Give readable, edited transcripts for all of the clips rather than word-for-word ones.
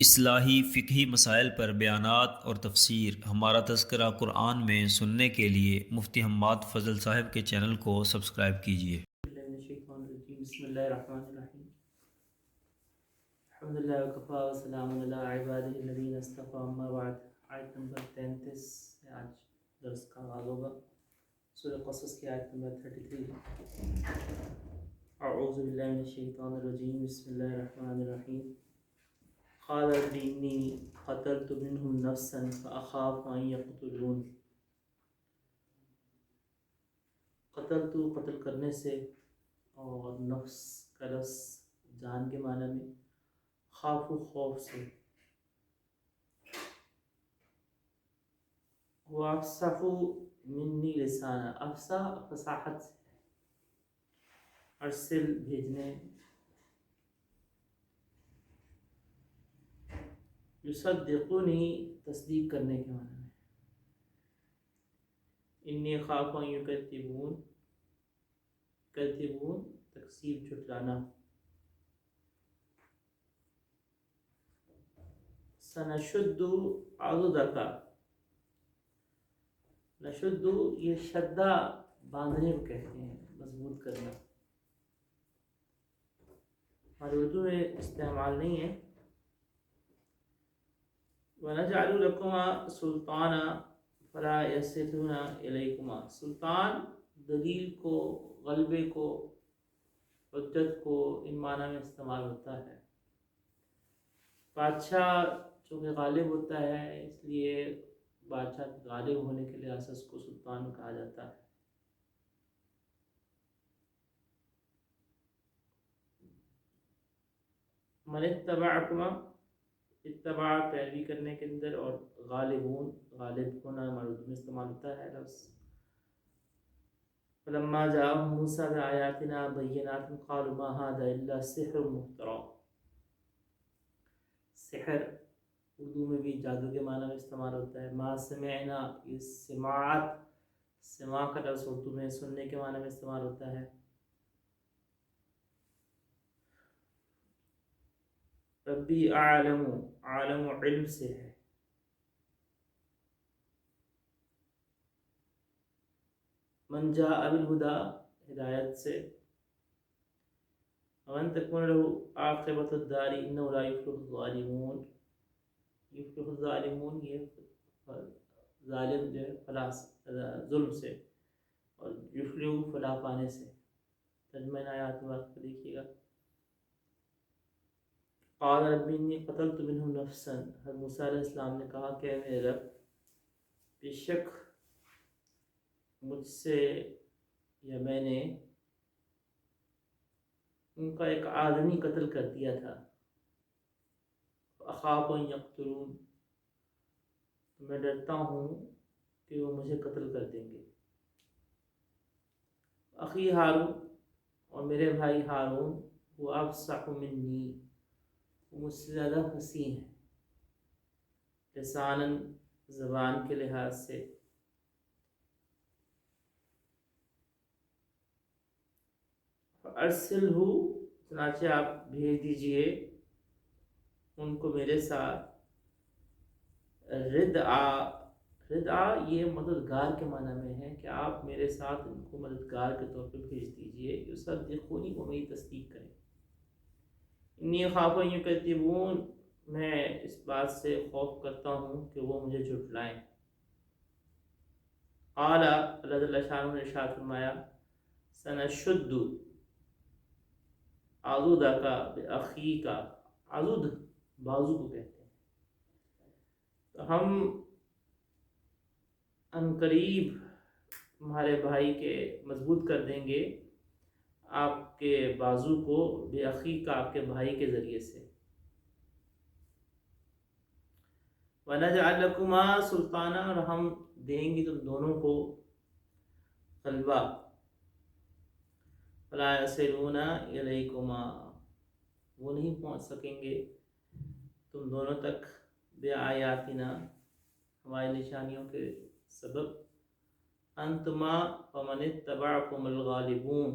اصلاحی فقہی مسائل پر بیانات اور تفسیر ہمارا تذکرہ قرآن میں سننے کے لیے مفتی حماد فضل صاحب کے چینل کو سبسکرائب کیجیے۔ بسم اللہ الرحمن الرحیم الحمد للہ وکفا وسلام علی عبادہ الذین اصطفیٰ اما بعد۔ آیت نمبر 33 سے آج درس کا آغاز ہوگا۔ سورہ قصص کی آیت نمبر 33 ہے۔ اعوذ باللہ من الشیطان الرجیم، بسم اللہ الرحمن الرحیم۔ قال رب انی قتلت منهم نفسا فاخاف ان یقتلون۔ قتل کرنے سے، اور نفس کا لفظ جان کے معنی میں، خوف سے، وَأَفْصَحُ مِنِّي لِسَانًا، افصح فصاحت سے، ارسل بھیجنے، یصدقنی تصدیق کرنے کے معنی میں، انی خاف ان یکذبون، یکذبون تکذیب جھٹلانا، سنشد عضدک، نشد یہ شدہ باندھنے کو کہتے ہیں، مضبوط کرنا، ہمارے اردو میں استعمال نہیں ہے۔ وَنَجْعَلُ لَكُمَا سُلْطَانًا فَلَا يَصِلُونَ إِلَيْكُمَا، سلطان دلیل کو، غلبے کو، حجت کو ان معنی میں استعمال ہوتا ہے۔ بادشاہ چونکہ غالب ہوتا ہے، اس لیے بادشاہ غالب ہونے کے لحاظ سے اس کو سلطان کہا جاتا ہے۔ من اتبعکما، اتباع پیروی کرنے کے اندر، اور غالبون غالب ہونا ہمارے اردو میں استعمال ہوتا ہے لفظ۔ فلما جاءهم موسیٰ بآیاتنا بینات قالوا ما هذا الا سحر مفترى، سحر اردو میں بھی جادو کے معنی میں استعمال ہوتا ہے۔ ما سمعنا، اس سماعت، سماع کا لفظ اردو میں سننے کے معنی میں استعمال ہوتا ہے۔ ربی اعلم، عالم علم سے ہے۔ من جاء بالهدى، ہدایت سے۔ ومن تكون له عاقبۃ الدار انه لا يفلح الظالمون، یفلح الظالمون یہ ظالم جو ہے فلاح ظلم سے، اور یفلح فلاح پانے سے۔ ترجمہ آیات وقت کو دیکھیے گا۔ قال رب انی قتلت منهم نفسا، حضرت موسیٰ علیہ السلام نے کہا کہ اے میرے رب، بے شک مجھ سے یا میں نے ان کا ایک آدمی قتل کر دیا تھا۔ اخاف ان یقتلون، میں ڈرتا ہوں کہ وہ مجھے قتل کر دیں گے۔ اخی ہارون، اور میرے بھائی ہارون، وہ افصح منی، وہ مجھ سے زیادہ فصیح ہیں، لساناً زبان کے لحاظ سے۔ فارسلہ، چنانچہ آپ بھیج دیجئے ان کو میرے ساتھ، ردعا، ردعا یہ مددگار کے معنی میں ہے کہ آپ میرے ساتھ ان کو مددگار کے طور پر بھیج دیجئے، یصدقونی، وہ میری تصدیق کریں۔ انی خاف ان یکذبون، میں اس بات سے خوف کرتا ہوں کہ وہ مجھے جھٹلائیں۔ قال، اللہ جل شانہ نے ارشاد فرمایا، سنشد عضدک باخیک، عضد بازو کو کہتے ہیں، تو ہم عنقریب تمہارے بھائی کے مضبوط کر دیں گے آپ کے بازو کو، بے اخیک، آپ کے بھائی کے ذریعے سے۔ وَنَجْعَلْ لَكُمَا سُلْطَانًا، اور ہم دیں گے تم دونوں کو غلبہ، فَلَا يَصِلُونَ إِلَيْكُمَا، وہ نہیں پہنچ سکیں گے تم دونوں تک، بِآیاتِنَا، ہماری نشانیوں کے سبب، انتما ومن اتبعکم الغالبون،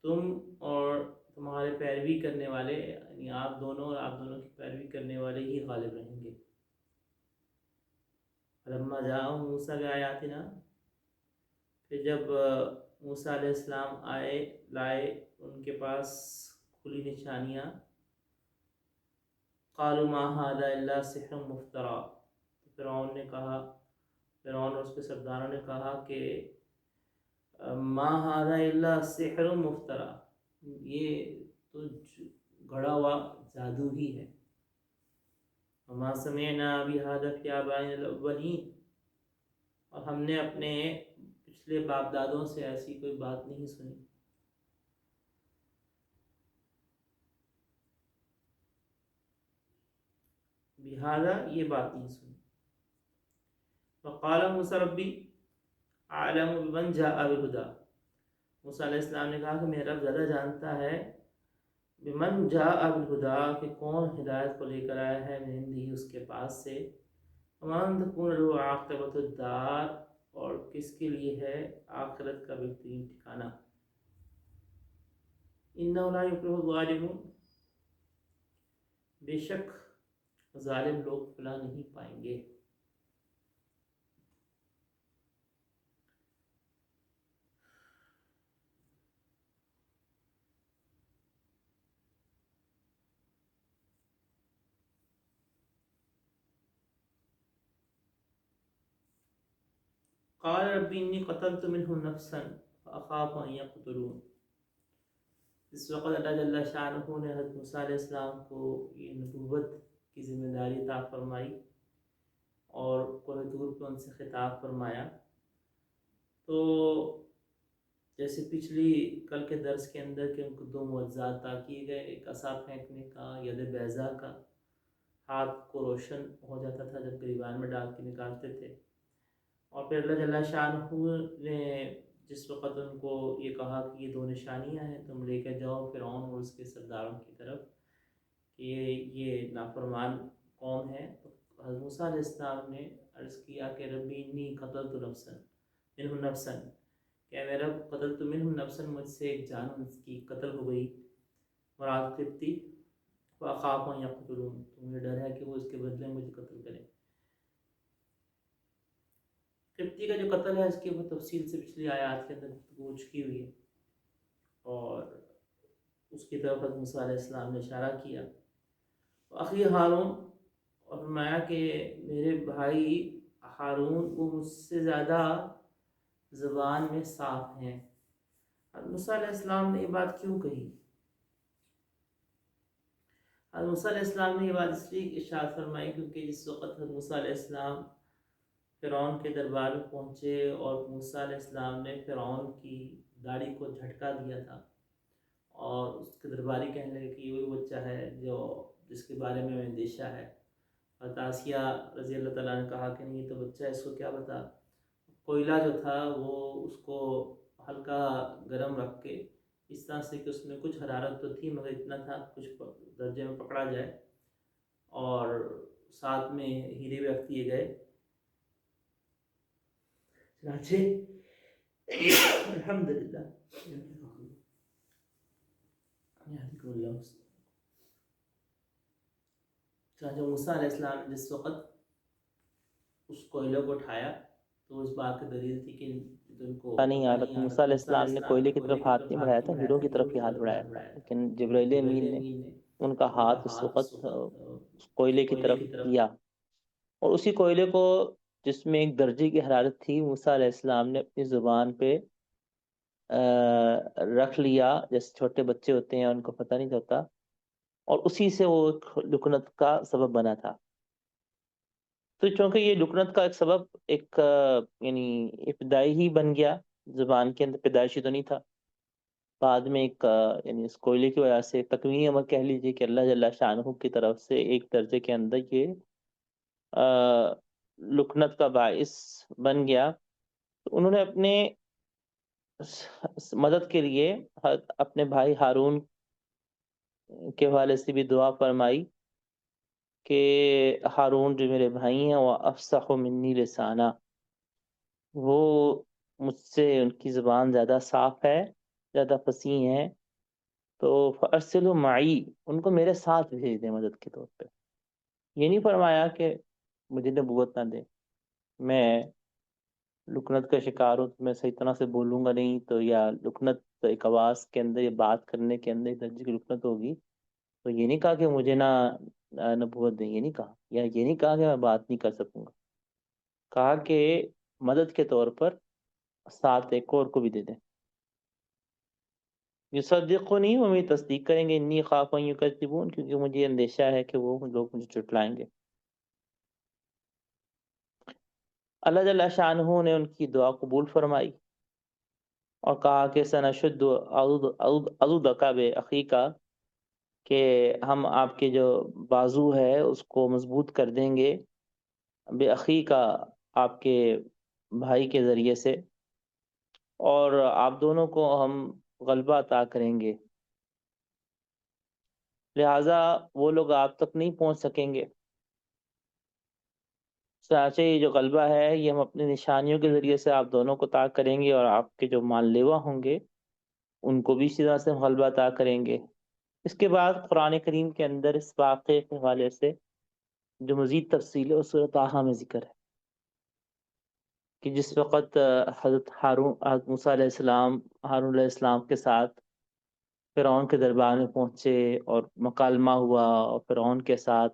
تم اور تمہارے پیروی کرنے والے یعنی آپ دونوں اور آپ دونوں کی پیروی کرنے والے ہی غالب رہیں گے۔ لما جاءہم موسیٰ بآیاتنا، پھر جب موسیٰ علیہ السلام لائے ان کے پاس کھلی نشانیاں، قالوا ما ھذا الا سحر مفترى، فرعون اور اس کے سرداروں نے کہا کہ ما ھذا الا سحر مفترى، یہ تو گھڑا ہوا جادو ہی ہے۔ وما سمعنا بهذا في آبائنا الاولین، اور ہم نے اپنے پچھلے باپ دادوں سے ایسی کوئی بات نہیں سنی۔ بہذا، یہ بات نہیں سنی۔ وقال موسیٰ ربی اعلم بمن جاء بالہدی، موسیٰ علیہ السلام نے کہا کہ میرا رب زیادہ جانتا ہے بمن جاء بالہدی، کہ کون ہدایت کو لے کر آیا ہے من عندہ، اس کے پاس سے، ومن تکون له عاقبۃ الدار، اور کس کے لیے ہے آخرت کا بہترین ٹھکانہ۔ انہ لا یفلح الظالمون، بے شک ظالم لوگ فلاح نہیں پائیں گے۔ قال رب انی قتلت منهم نفسا فاخاف ان یقتلون، اس وقت اللہ جل شانہ نے حضرت موسیٰ علیہ السلام کو یہ نبوت کی ذمہ داری عطا فرمائی اور کوہ طور پہ ان سے خطاب فرمایا۔ تو جیسے پچھلی کل کے درس کے اندر کہ ان کو دو معجزات عطا کیے گئے، ایک عصا پھینکنے کا، ید بیضا کا، ہاتھ کو روشن ہو جاتا تھا جب گریبان میں ڈال کے نکالتے تھے، اور پھر اللہ جل شانہ نے جس وقت ان کو یہ کہا کہ یہ دو نشانیاں ہیں، تم لے کے جاؤ فرعون اور اس کے سرداروں کی طرف کہ یہ نافرمان قوم ہے، تو حضرت موسیٰ علیہ السلام نے عرض کیا کہ ربی انی قتلت نفسا منہم نفسا، کہ میرا قتلت منہم نفسا، مجھ سے ایک جان کی قتل ہو گئی، مراد قبطی، فاخاف ان یقتلون، تو مجھے ڈر ہے کہ وہ اس کے بدلے مجھے قتل کریں۔ قبطی کا جو قتل ہے اس کی وہ تفصیل سے پچھلی آیات کے اندر گفتگو ہو چکی ہوئی ہے، اور اس کی طرف حضرت موسیٰ علیہ السلام نے اشارہ کیا۔ اخی ہارون، اور فرمایا کہ میرے بھائی ہارون وہ مجھ سے زیادہ زبان میں صاف ہیں۔ حضرت موسیٰ علیہ السلام نے یہ بات کیوں کہی؟ حضرت موسیٰ علیہ السلام نے یہ بات اس لیے ارشاد فرمائی کیونکہ جس وقت حضرت موسیٰ علیہ السلام فرعون کے دربار میں پہنچے اور موسیٰ علیہ السلام نے فرعون کی داڑھی کو جھٹکا دیا تھا، اور اس کے درباری کہنے لگے کہ یہ وہی بچہ ہے جس کے بارے میں اندیشہ ہے۔ حضرت آسیہ رضی اللہ تعالیٰ نے کہا کہ نہیں یہ تو بچہ ہے، اس کو کیا پتا۔ کوئلہ جو تھا وہ اس کو ہلکا گرم رکھ کے اس طرح سے کہ اس میں کچھ حرارت تو تھی مگر اتنا تھا کچھ درجے میں پکڑا جائے، اور ساتھ میں ہیرے بھی رکھ دیے گئے۔ چنانچہ الحمدللہ چنانچہ موسیٰ علیہ السلام نے جس وقت اس کوئلے کو اٹھایا تو اس بات کی دلیل تھی کہ ان کو نہیں آیا، لیکن موسیٰ علیہ السلام نے کوئلے کی طرف ہاتھ نہیں بڑھایا تھا، ہیروں کی طرف ہی ہاتھ بڑھایا تھا، لیکن جبرائیل امین نے ان کا ہاتھ اس وقت اس کوئلے کی طرف کیا، اور اسی کوئلے کو جس میں ایک درجے کی حرارت تھی موسیٰ علیہ السلام نے اپنی زبان پہ رکھ لیا، جیسے چھوٹے بچے ہوتے ہیں ان کو پتہ نہیں ہوتا، اور اسی سے وہ لکنت کا سبب بنا تھا۔ تو چونکہ یہ لکنت کا ایک سبب ایک یعنی ابتدائی ہی بن گیا، زبان کے اندر پیدائشی تو نہیں تھا، بعد میں ایک یعنی اس کوئلے کی وجہ سے تکوینی امر کہہ لیجیے کہ اللہ جل شانہ کی طرف سے ایک درجے کے اندر یہ لکنت کا باعث بن گیا۔ تو انہوں نے اپنے مدد کے لیے اپنے بھائی ہارون کے حوالے سے بھی دعا فرمائی کہ ہارون جو میرے بھائی ہیں وہ افصح منی لسانہ، وہ مجھ سے ان کی زبان زیادہ صاف ہے، زیادہ فصیح ہے، تو فارسلوا معی، ان کو میرے ساتھ بھیج دیں مدد کے طور پہ. یہ نہیں فرمایا کہ مجھے نبوت نہ دے، میں لکنت کا شکار ہوں تو میں صحیح طرح سے بولوں گا نہیں تو، یا لکنت ایک آواز کے اندر یا بات کرنے کے اندر ایک درجے کی لکنت ہوگی، تو یہ نہیں کہا کہ مجھے نہ نبوت دیں، یہ نہیں کہا، یا یہ نہیں کہا کہ میں بات نہیں کر سکوں گا. کہا کہ مدد کے طور پر ساتھ ایک اور کو بھی دے دیں. یصدقونی، وہ میری تصدیق کریں گے، انی خاف ان یکذبون، کیونکہ مجھے اندیشہ ہے کہ وہ لوگ مجھے جھٹلائیں گے. اللہ جل شانہ نے ان کی دعا قبول فرمائی اور کہا کہ سنشد عضدک باخیک، کہ ہم آپ کے جو بازو ہے اس کو مضبوط کر دیں گے، باخیک، آپ کے بھائی کے ذریعے سے، اور آپ دونوں کو ہم غلبہ عطا کریں گے، لہٰذا وہ لوگ آپ تک نہیں پہنچ سکیں گے. چنانچہ یہ جو غلبہ ہے یہ ہم اپنی نشانیوں کے ذریعے سے آپ دونوں کو عطا کریں گے، اور آپ کے جو مان لیوا ہوں گے ان کو بھی اسی طرح سے ہم غلبہ عطا کریں گے. اس کے بعد قرآن کریم کے اندر اس واقعے کے حوالے سے جو مزید تفصیل ہے اس سورۃ طٰہٰ میں ذکر ہے کہ جس وقت حضرت موسیٰ علیہ السلام ہارون علیہ السلام کے ساتھ فرعون کے دربار میں پہنچے اور مکالمہ ہوا، اور فرعون کے ساتھ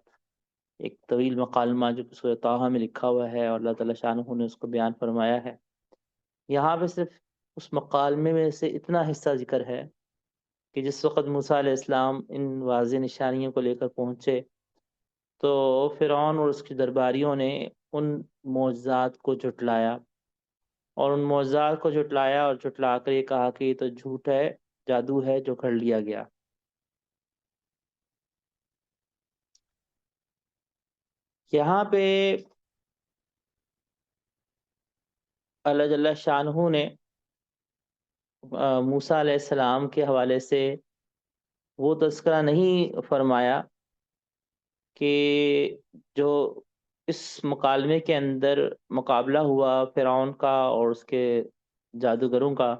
ایک طویل مکالمہ جو کہ سورۃ طٰہٰ میں لکھا ہوا ہے اور اللہ تعالیٰ شانہ نے اس کو بیان فرمایا ہے. یہاں پہ صرف اس مکالمے میں سے اتنا حصہ ذکر ہے کہ جس وقت موسیٰ علیہ السلام ان واضح نشانیوں کو لے کر پہنچے تو فرعون اور اس کے درباریوں نے ان معجزات کو جھٹلایا، اور ان معجزات کو جھٹلایا اور جھٹلا کر یہ کہا کہ یہ تو جھوٹ ہے، جادو ہے جو کر لیا گیا. یہاں پہ اللہ جل شانہ نے موسیٰ علیہ السلام کے حوالے سے وہ تذکرہ نہیں فرمایا کہ جو اس مکالمے کے اندر مقابلہ ہوا فرعون کا اور اس کے جادوگروں کا،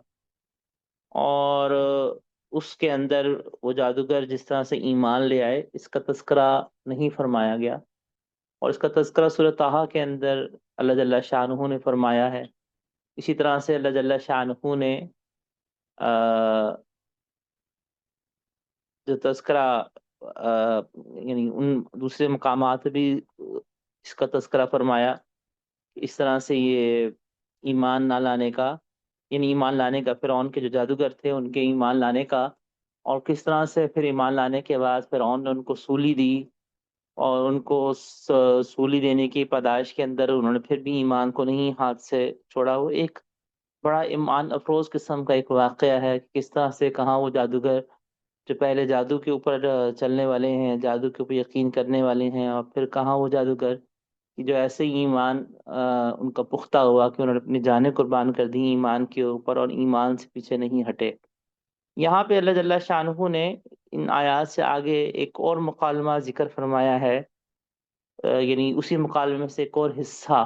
اور اس کے اندر وہ جادوگر جس طرح سے ایمان لے آئے، اس کا تذکرہ نہیں فرمایا گیا. اور اس کا تذکرہ سورۃ طٰہٰ کے اندر اللہ جل شانہ نے فرمایا ہے. اسی طرح سے اللہ جل شانہ نے جو تذکرہ یعنی ان دوسرے مقامات پہ بھی اس کا تذکرہ فرمایا. اس طرح سے یہ ایمان نہ لانے کا، یعنی ایمان لانے کا، فرعون کے جو جادوگر تھے ان کے ایمان لانے کا، اور کس طرح سے پھر ایمان لانے کے بعد فرعون نے ان کو سولی دی، اور ان کو سولی دینے کی پاداش کے اندر انہوں نے پھر بھی ایمان کو نہیں ہاتھ سے چھوڑا. وہ ایک بڑا ایمان افروز قسم کا ایک واقعہ ہے کہ کس طرح سے کہاں وہ جادوگر جو پہلے جادو کے اوپر چلنے والے ہیں، جادو کے اوپر یقین کرنے والے ہیں، اور پھر کہاں وہ جادوگر کہ جو ایسے ہی ایمان ان کا پختہ ہوا کہ انہوں نے اپنی جانیں قربان کر دی ایمان کے اوپر اور ایمان سے پیچھے نہیں ہٹے. یہاں پہ اللہ جل شانہ نے ان آیات سے آگے ایک اور مکالمہ ذکر فرمایا ہے، یعنی اسی مکالمے میں سے ایک اور حصہ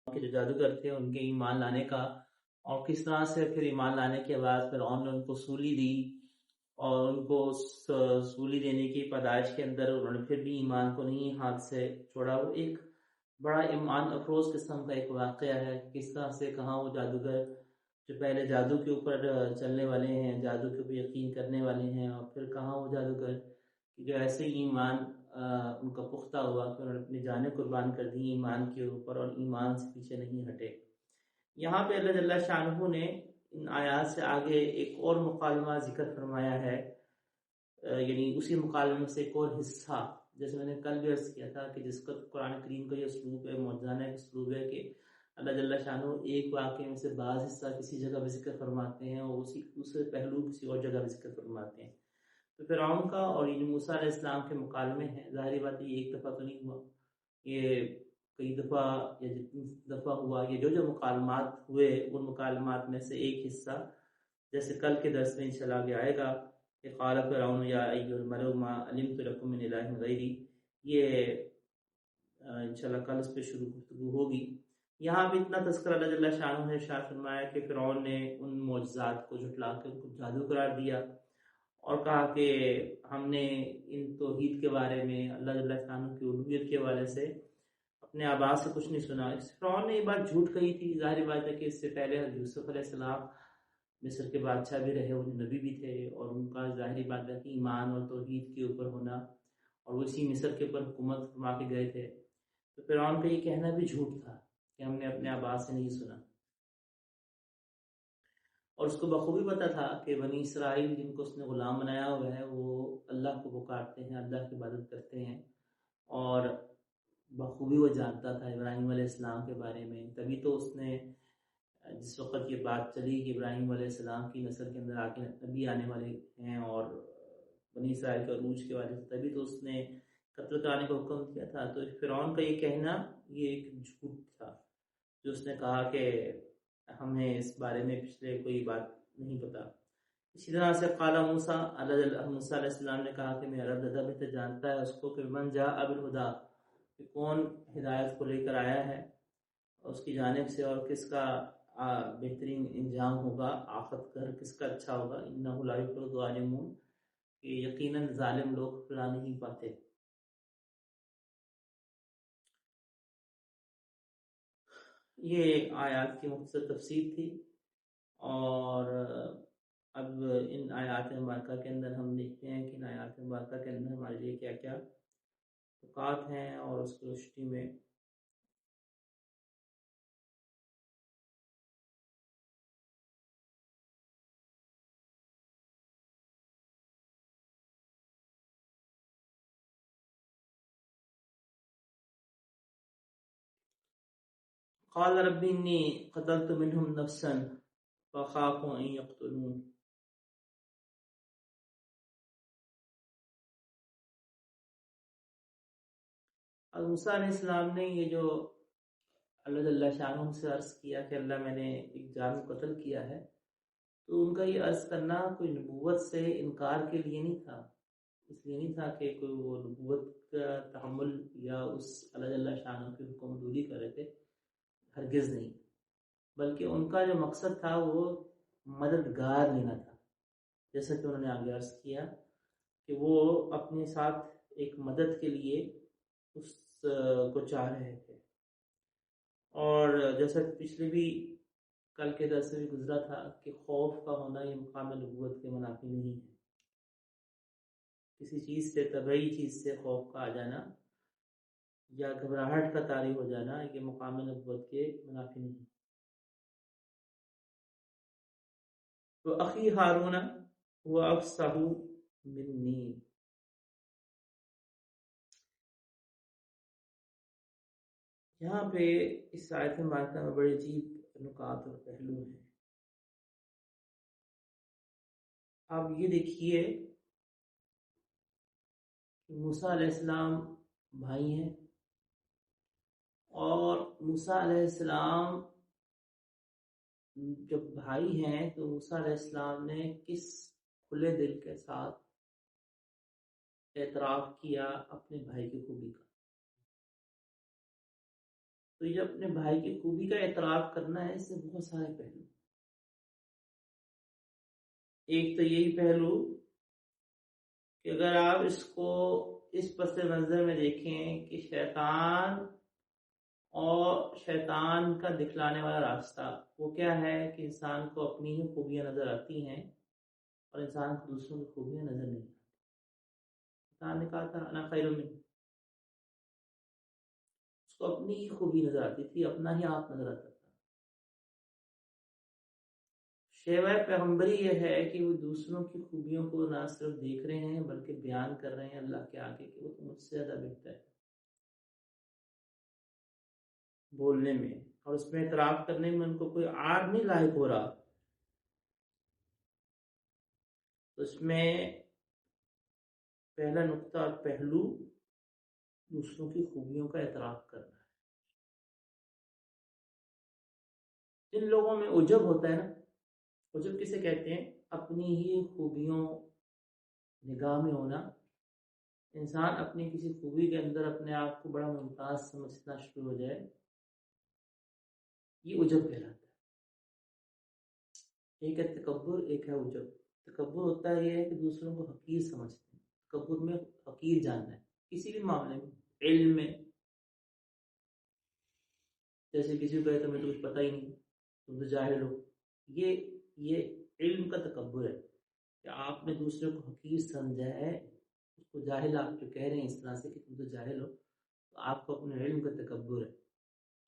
کہ جو جادوگر تھے ان کے ایمان لانے کا، اور کس طرح سے پھر ایمان لانے کے بعد فرعون نے ان کو سولی دی، اور ان کو سولی دینے کی پیدائش کے اندر انہوں نے پھر بھی ایمان کو نہیں ہاتھ سے چھوڑا. وہ ایک بڑا ایمان افروز قسم کا ایک واقعہ ہے، کس طرح سے کہاں وہ جادوگر جو پہلے جادو کے اوپر چلنے والے ہیں، جادو کے اوپر یقین کرنے والے ہیں، اور پھر کہاں وہ جادوگر جو ایسے ہی ایمان ان کا پختہ ہوا کہ انہوں نے اپنی جانیں قربان کر دی ایمان کے اوپر اور ایمان سے پیچھے نہیں ہٹے. یہاں پہ اللہ جل شانہ نے ان آیات سے آگے ایک اور مکالمہ ذکر فرمایا ہے، یعنی اسی مکالمے میں سے ایک اور حصہ، جیسے میں نے کل بھی عرض کیا تھا کہ جس کا قرآن کریم کا یہ اسلوب ہے، موجزانہ اسلوب ہے کہ اللہ جل شانہ ایک واقعے میں سے بعض حصہ کسی جگہ پہ ذکر فرماتے ہیں اور اسی دوسرے پہلو کسی اور جگہ پہ ذکر فرماتے ہیں. تو فرعون کا اور یہ موسیٰ علیہ السلام کے مکالمے ہیں، ظاہری بات ہے یہ ایک دفعہ تو نہیں ہوا، یہ کئی دفعہ یا جتنی دفعہ ہوا. یہ جو مکالمات ہوئے ان مکالمات میں سے ایک حصہ جیسے کل کے درس میں انشاءاللہ آگے آئے گا کہ قال فرعون یا ایھا الملأ ما علمت لکم من الہ غیری، یہ انشاءاللہ کل اس پہ شروع گفتگو ہوگی۔ یہاں بھی اتنا تذکرہ اللہ جل شانہ نے ارشاد فرمایا کہ فرعون نے ان معجزات کو جھٹلا کے ان کو جادو قرار دیا اور کہا کہ ہم نے ان توحید کے بارے میں اللہ جل شانہ کی الوہیت کے حوالے سے اپنے آبا سے کچھ نہیں سنا۔ اس فرعون نے یہ بات جھوٹ کہی تھی۔ ظاہر بات ہے کہ اس سے پہلے حضرت یوسف علیہ السلام مصر کے بادشاہ بھی رہے، وہ نبی بھی تھے، اور ان کا ظاہری بات ہے کہ ایمان اور توحید کے اوپر ہونا، اور وہ اسی مصر کے اوپر حکومت فرما کے گئے تھے۔ تو فرعون کا یہ کہنا بھی جھوٹ تھا کہ ہم نے اپنے آبا سے نہیں سنا، اور اس کو بخوبی پتا تھا کہ بنی اسرائیل جن کو اس نے غلام بنایا ہوا ہے وہ اللہ کو پکارتے ہیں، اللہ کی عبادت کرتے ہیں، اور بخوبی وہ جانتا تھا ابراہیم علیہ السلام کے بارے میں۔ تبھی تو اس نے جس وقت یہ بات چلی کہ ابراہیم علیہ السلام کی نسل کے اندر آگے نبی آنے والے ہیں اور بنی اسرائیل کے عروج کے والے سے، تبھی تو اس نے قتل کرانے کا حکم دیا تھا۔ تو فرعون کا یہ کہنا یہ ایک جھوٹ تھا جو اس نے کہا کہ ہمیں اس بارے میں پچھلے کوئی بات نہیں پتا۔ اسی طرح سے قال موسیٰ، موسیٰ علیہ السلام نے کہا کہ میرا رب زیادہ بہتر جانتا ہے اس کو کہ من جاء بالہدیٰ، کہ کون ہدایت کو لے کر آیا ہے اس کی جانب سے، اور کس کا بہترین انجام ہوگا، آخرت گھر کس کا اچھا ہوگا۔ انہ لا یفلح الظالمون، کہ یقیناً ظالم لوگ فلاح نہیں پاتے۔ یہ آیات کی مختصر تفسیر تھی، اور اب ان آیات مبارکہ کے اندر ہم دیکھتے ہیں کہ ان آیات مبارکہ کے اندر ہمارے لیے کیا کیا اوقات ہیں، اور اس کی روشنی میں قال رب انی قتلت منهم نفسا فخاف ان یقتلون۔ اور موسیٰ علیہ السلام نے یہ جو اللہ جل شانہ سے عرض کیا کہ اللہ میں نے ایک جان کو قتل کیا ہے، تو ان کا یہ عرض کرنا کوئی نبوت سے انکار کے لیے نہیں تھا، اس لیے نہیں تھا کہ کوئی وہ نبوت کا تحمل یا اس اللہ جل شانہ کی حکم دوری کر رہے تھے، ہرگز نہیں، بلکہ ان کا جو مقصد تھا وہ مددگار لینا تھا، جیسا کہ انہوں نے آگے عرض کیا کہ وہ اپنے ساتھ ایک مدد کے لیے اس کو چاہ رہے تھے۔ اور جیسا کہ پچھلے بھی کل کے درس سے بھی گزرا تھا کہ خوف کا ہونا یہ مقام نبوت کے منافی نہیں ہے، کسی چیز سے، طبعی چیز سے خوف کا آ جانا یا گھبراہٹ کا طاری ہو جانا یہ مقام نبوت کے منافی نہیں۔ تو اخی ہارون هو افصح منی، یہاں پہ اس آیت مبارکہ میں بڑے عجیب نکات اور پہلو ہیں۔ آپ یہ دیکھیے کہ موسیٰ علیہ السلام بھائی ہیں، اور موسیٰ علیہ السلام جب بھائی ہیں تو موسیٰ علیہ السلام نے کس کھلے دل کے ساتھ اعتراف کیا اپنے بھائی کی خوبی کا۔ تو یہ اپنے بھائی کی خوبی کا اعتراف کرنا ہے، اس سے بہت سارے پہلو۔ ایک تو یہی پہلو کہ اگر آپ اس کو اس پس منظر میں دیکھیں کہ شیطان اور شیطان کا دکھلانے والا راستہ وہ کیا ہے کہ انسان کو اپنی ہی خوبیاں نظر آتی ہیں اور انسان کو دوسروں کی خوبیاں نظر نہیں آتی۔ شیطان نے کہا تھا انا خیر منہ، اس کو اپنی ہی خوبی نظر آتی تھی، اپنا ہی آپ نظر آتا تھا۔ شیوہ پیغمبری یہ ہے کہ وہ دوسروں کی خوبیوں کو نہ صرف دیکھ رہے ہیں بلکہ بیان کر رہے ہیں اللہ کے آگے کہ وہ تو مجھ سے زیادہ بہتر ہے بولنے میں، اور اس میں اعتراف کرنے میں ان کو کوئی عار نہیں لاحق ہو رہا۔ تو اس میں پہلا نقطہ اور پہلو دوسروں کی خوبیوں کا اعتراف کرنا ہے۔ جن لوگوں میں عجب ہوتا ہے نا، عجب کسے کہتے ہیں؟ اپنی ہی خوبیوں نگاہ میں ہونا انسان اپنی کسی خوبی کے اندر اپنے آپ کو بڑا ممتاز سمجھنا شروع ہو جائے، یہ عجب کہلاتا ہے۔ ایک ہے تکبر، ایک ہے عجب۔ تکبر ہوتا ہے یہ ہے کہ دوسروں کو حقیر سمجھتے ہیں، تکبر میں حقیر جاننا ہے کسی بھی معاملے میں، علم میں، جیسے کسی کو کہے تو میں تو کچھ پتہ ہی نہیں، تم تو جاہل ہو، یہ علم کا تکبر ہے کہ آپ نے دوسرے کو حقیر سمجھا ہے، اس کو جاہل آپ جو کہہ رہے ہیں اس طرح سے کہ تم تو جاہل ہو، تو آپ کو اپنے علم کا تکبر ہے،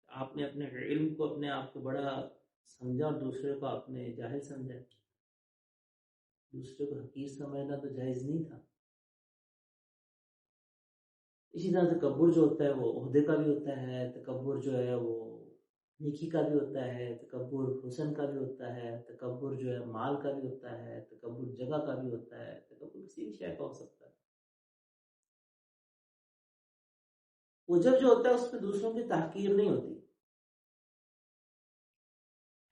آپ نے اپنے علم کو اپنے آپ کو بڑا سمجھا اور دوسرے کو آپ نے جاہل سمجھا۔ دوسرے کو حقیر سمجھنا تو جائز نہیں تھا۔ اسی طرح تکبر جو ہوتا ہے وہ عہدے کا بھی ہوتا ہے، تکبر جو ہے وہ نیکی کا بھی ہوتا ہے، تکبر حسن کا بھی ہوتا ہے، تکبر جو ہے مال کا بھی ہوتا ہے، تکبر جگہ کا بھی ہوتا ہے، تکبر کسی بھی شے کا ہو سکتا ہے۔ عجب جو ہوتا ہے اس میں دوسروں کی تحقیر نہیں ہوتی ہے،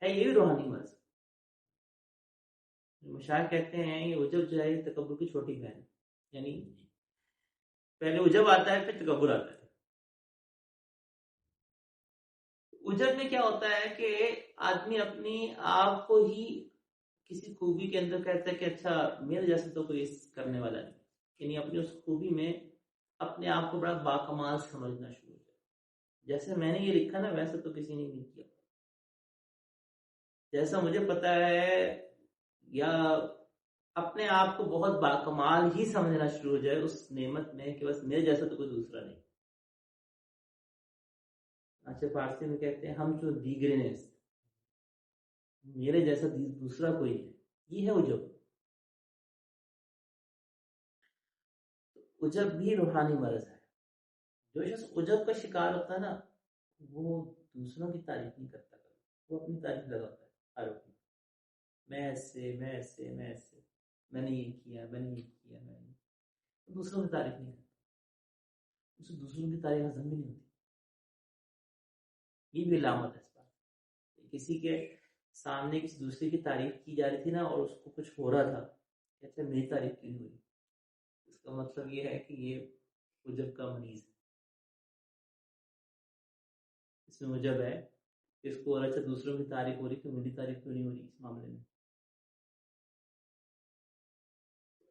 یہ بھی روحانی مرض۔ مشاعر کہتے ہیں یہ عجب جو ہے یہ تکبر کی چھوٹی بہن ہے، یعنی پہلے عجب آتا ہے پھر تکبر آتا ہے۔ عجب میں کیا ہوتا ہے کہ آدمی اپنی آپ کو ہی کسی خوبی کے اندر کہتا ہے کہ اچھا میرے جیسے تو کوئی کرنے والا نہیں، یعنی اپنی اس خوبی میں اپنے آپ کو بڑا باکمال سمجھنا شروع ہو جائے، جیسے میں نے یہ لکھا نا ویسے تو کسی نے نہیں کیا، جیسا مجھے پتا ہے، یا اپنے آپ کو بہت باکمال ہی سمجھنا شروع ہو جائے اس نعمت میں کہ بس میرے جیسا تو کوئی دوسرا نہیں۔ اچھا فارسی میں کہتے ہیں ہم جو دیگرے نیست، میرے جیسا دوسرا کوئی ہے، یہ ہے عجب۔ عجب بھی روحانی مرض ہے۔ جو شخص عجب کا شکار ہوتا ہے نا وہ دوسروں کی تعریف نہیں کرتا، وہ اپنی تعریف لگاتا ہے ہر وقت، میں ایسے میں ایسے میں ایسے، میں نے یہ کیا میں نے یہ کیا میں نے، دوسروں کی تعریف نہیں کرتا، اسے دوسروں کی تعریف ہضم بھی نہیں ہوتی۔ یہ بھی علامت ہے اس بات، کسی کے سامنے کسی دوسرے کی تعریف کی جا رہی تھی نا اور اس کو کچھ ہو رہا تھا، کہتے ہیں میری تعریف کیوں نہیں ہوئی، اس کا مطلب یہ ہے کہ یہ عجب کا مریض ہے، اس میں عجب ہے، اس کو اور اچھا دوسروں کی تعریف ہو رہی تو میری تعریف کیوں نہیں ہو رہی اس معاملے میں۔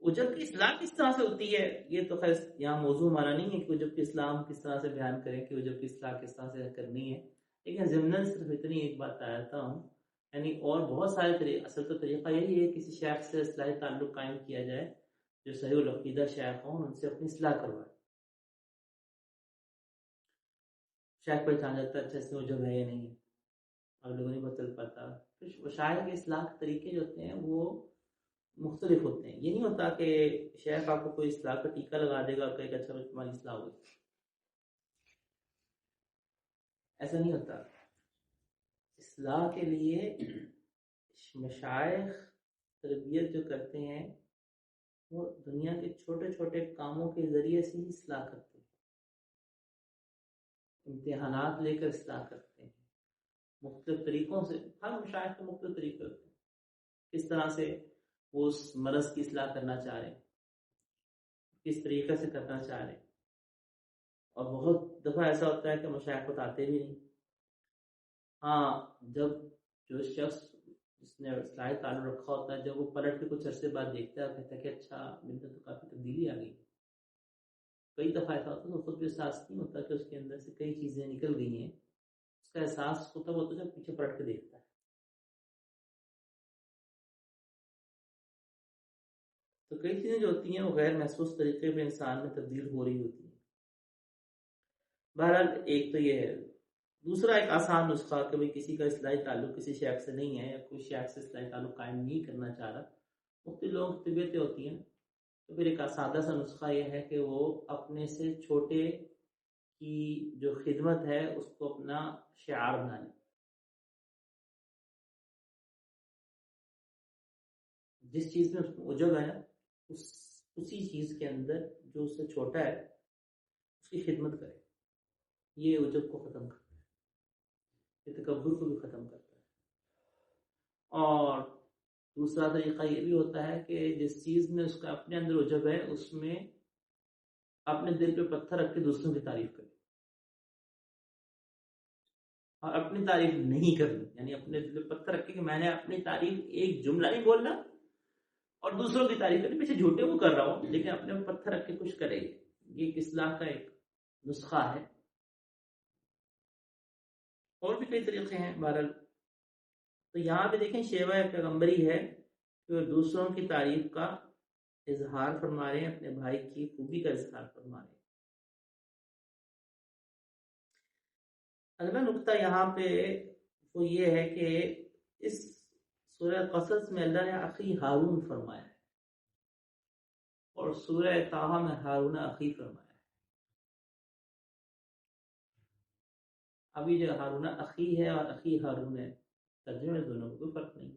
عجب کی اصلاح کس طرح سے ہوتی ہے یہ تو خیر یہاں موضوع ہمارا نہیں ہے کہ عجب کی اصلاح ہم کس طرح سے بیان کریں کہ عجب کی اصلاح کس طرح سے کرنی ہے، لیکن ضمناً صرف اتنی ایک بات بتاتا ہوں، یعنی اور بہت سارے طریقے، اصل تو طریقہ یہی ہے کسی شیخ سے اصلاحی تعلق قائم کیا جائے، جو صحیح العقیدہ شیخ ہوں ان سے اپنی اصلاح کروائے، شیخ پہچان جاتا ہے اچھا اس میں عجب ہے یا نہیں ہے، اور لوگوں نہیں بدل پاتا۔ پھر شاعر کے اصلاح کے طریقے جو ہوتے ہیں وہ مختلف ہوتے ہیں، یہ نہیں ہوتا کہ شیخ آپ کو کوئی اصلاح کا ٹیکہ لگا دے گا اور کہے گا اچھا تمہاری اصلاح ہوگی، ایسا نہیں ہوتا۔ اصلاح کے لیے مشائخ تربیت جو کرتے ہیں وہ دنیا کے چھوٹے چھوٹے کاموں کے ذریعے سے ہی اصلاح کرتے ہیں، امتحانات لے کر اصلاح کرتے ہیں، مختلف طریقوں سے، ہر مشائخ کے مختلف طریقے ہوتے ہیں کس طرح سے وہ اس مرض کی اصلاح کرنا چاہ رہے ہیں، کس طریقے سے کرنا چاہ رہے ہیں، اور بہت دفعہ ایسا ہوتا ہے کہ مشائخ بتاتے بھی نہیں۔ ہاں جب جو شخص جس نے اصلاحی تعلق رکھا ہوتا ہے جب وہ پلٹ کے کچھ عرصے بعد دیکھتا ہے کہتا ہے کہ اچھا میرے تو کافی تبدیلی آ گئی، کئی دفعہ ایسا ہوتا ہے تو خود بھی احساس نہیں ہوتا کہ اس کے اندر سے کئی چیزیں نکل گئی ہیں، اس کا احساس ہوتا ہے جب پیچھے پلٹ کے دیکھتا ہے۔ تو کئی چیزیں جو ہوتی ہیں وہ غیر محسوس طریقے پہ انسان میں تبدیل ہو رہی ہوتی ہیں۔ بہرحال ایک تو یہ ہے، دوسرا ایک آسان نسخہ کہ بھائی کسی کا اصلاحی تعلق کسی شیخ سے نہیں ہے یا کوئی شیخ سے اصلاحی تعلق قائم نہیں کرنا چاہ رہا، مختلف لوگوں کی طبیعتیں ہوتی ہیں، تو پھر ایک سادہ سا نسخہ یہ ہے کہ وہ اپنے سے چھوٹے کی جو خدمت ہے اس کو اپنا شعار بنا لیں، جس چیز میں اس کو عجب ہے اسی چیز کے اندر جو اس سے چھوٹا ہے اس کی خدمت کرے، یہ عجب کو ختم کرتا ہے، یہ تکبر کو بھی ختم کرتا ہے۔ اور دوسرا طریقہ یہ بھی ہوتا ہے کہ جس چیز میں اس کا اپنے اندر عجب ہے اس میں اپنے دل پہ پتھر رکھ کے دوسروں کی تعریف کرے، اور اپنی تعریف نہیں کرنی، یعنی اپنے دل پہ پتھر رکھے کہ میں نے اپنی تعریف ایک جملہ نہیں بولنا اور دوسروں کی تعریف کرنی، پیچھے جھوٹے وہ کر رہا ہوں لیکن اپنے پہ پتھر رکھ کے کچھ کرے، یہ ایک اصلاح کا ایک نسخہ ہے۔ اور بھی کئی طریقے ہیں بہرحال۔ تو یہاں پہ دیکھیں شیوہ پیغمبری ہے کہ وہ دوسروں کی تعریف کا اظہار فرما رہے ہیں، اپنے بھائی کی خوبی کا اظہار فرما رہے ہیں۔ اگلا نقطہ یہاں پہ وہ یہ ہے کہ اس سورہ قصص میں اللہ نے اخی ہارون فرمایا ہے، اور سورہ طٰہٰ میں ہارون اخی فرمایا ہے۔ ابھی جو ہارون اخی ہے اور اخی ہارون ہے، ترجمے میں دونوں کو کوئی فرق نہیں،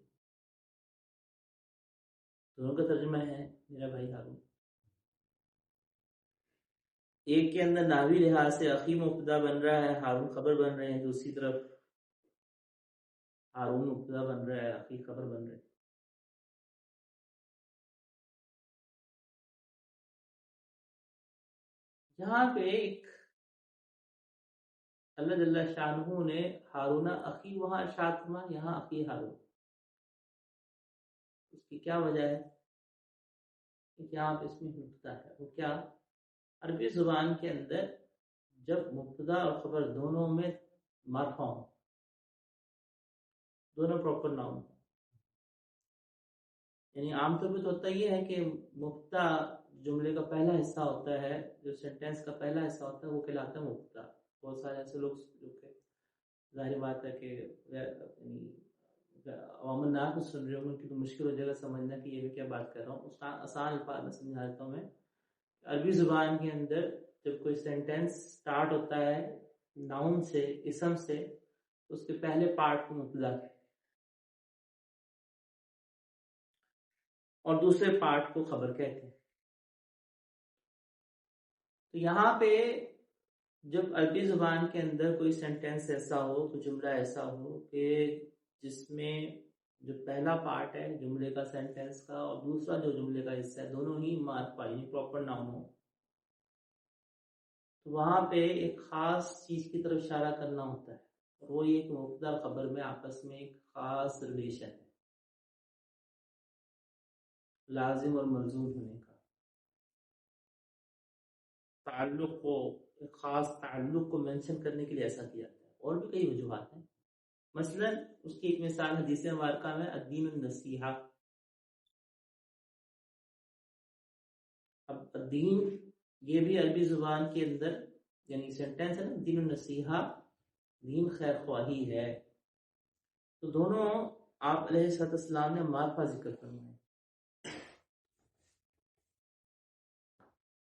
دونوں کا ترجمہ ہے میرا بھائی ہارون۔ ایک کے اندر نحوی لحاظ سے اخی مبتدا بن رہا ہے، ہارون خبر بن رہے ہیں، دوسری طرف ہارون مبتدا بن رہا ہے، اخی خبر بن رہے ہیں۔ یہاں پہ ایک اللہ جل شانہ نے ہارون اخی وہاں ارشاد فرمایا، یہاں اخی ہارون، اس کی کیا وجہ ہے کہ یہاں پہ اس میں مبتدا ہے؟ وہ کیا؟ عربی زبان کے اندر جب مبتدا اور خبر دونوں میں مرفوع ہوں، دونوں پراپر ناؤن ہوں، یعنی عام طور پہ تو ہوتا یہ ہے کہ مبتدا جملے کا پہلا حصہ ہوتا ہے، جو سینٹینس کا پہلا حصہ ہوتا ہے وہ کہلاتا ہے مبتدا۔ بہت سارے ایسے لوگ جو کہ ظاہر بات ہے کہ یعنی عوام الناس کو سن رہے ہوں ان کی تو مشکل ہو جائے گا سمجھنا کہ یہ میں کیا بات کر رہا ہوں۔ آسان الفاظ میں سمجھا دیتا ہوں میں۔ عربی زبان کے اندر جب کوئی سینٹینس سٹارٹ ہوتا ہے ناؤن سے، اسم سے، تو اس کے پہلے پارٹ کو مبتدا کہتے ہیں اور دوسرے پارٹ کو خبر کہتے ہیں۔ تو یہاں پہ جب عربی زبان کے اندر کوئی سینٹینس ایسا ہو، کوئی جملہ ایسا ہو کہ جس میں جو پہلا پارٹ ہے جملے کا سینٹینس کا اور دوسرا جو جملے کا حصہ ہے دونوں ہی معرفہ یعنی پراپر ناؤن ہو، تو وہاں پہ ایک خاص چیز کی طرف اشارہ کرنا ہوتا ہے، اور وہ یہ کہ مبتدا خبر میں آپس میں ایک خاص ریلیشن ہے، لازم اور ملزوم ہونے کا تعلق کو، ایک خاص تعلق کو مینشن کرنے کے لیے ایسا کیا جاتا ہے۔ اور بھی کئی وجوہات ہیں، مثلا اس کی ایک مثال حدیث مبارکہ میں الدین النصیحہ۔ اب الدین یہ بھی عربی زبان کے اندر یعنی سینٹینس ہے نا، الدین النصیحہ، دین خیر خواہی ہے، تو دونوں آپ علیہ السلام نے معرفہ ذکر کرنا ہے،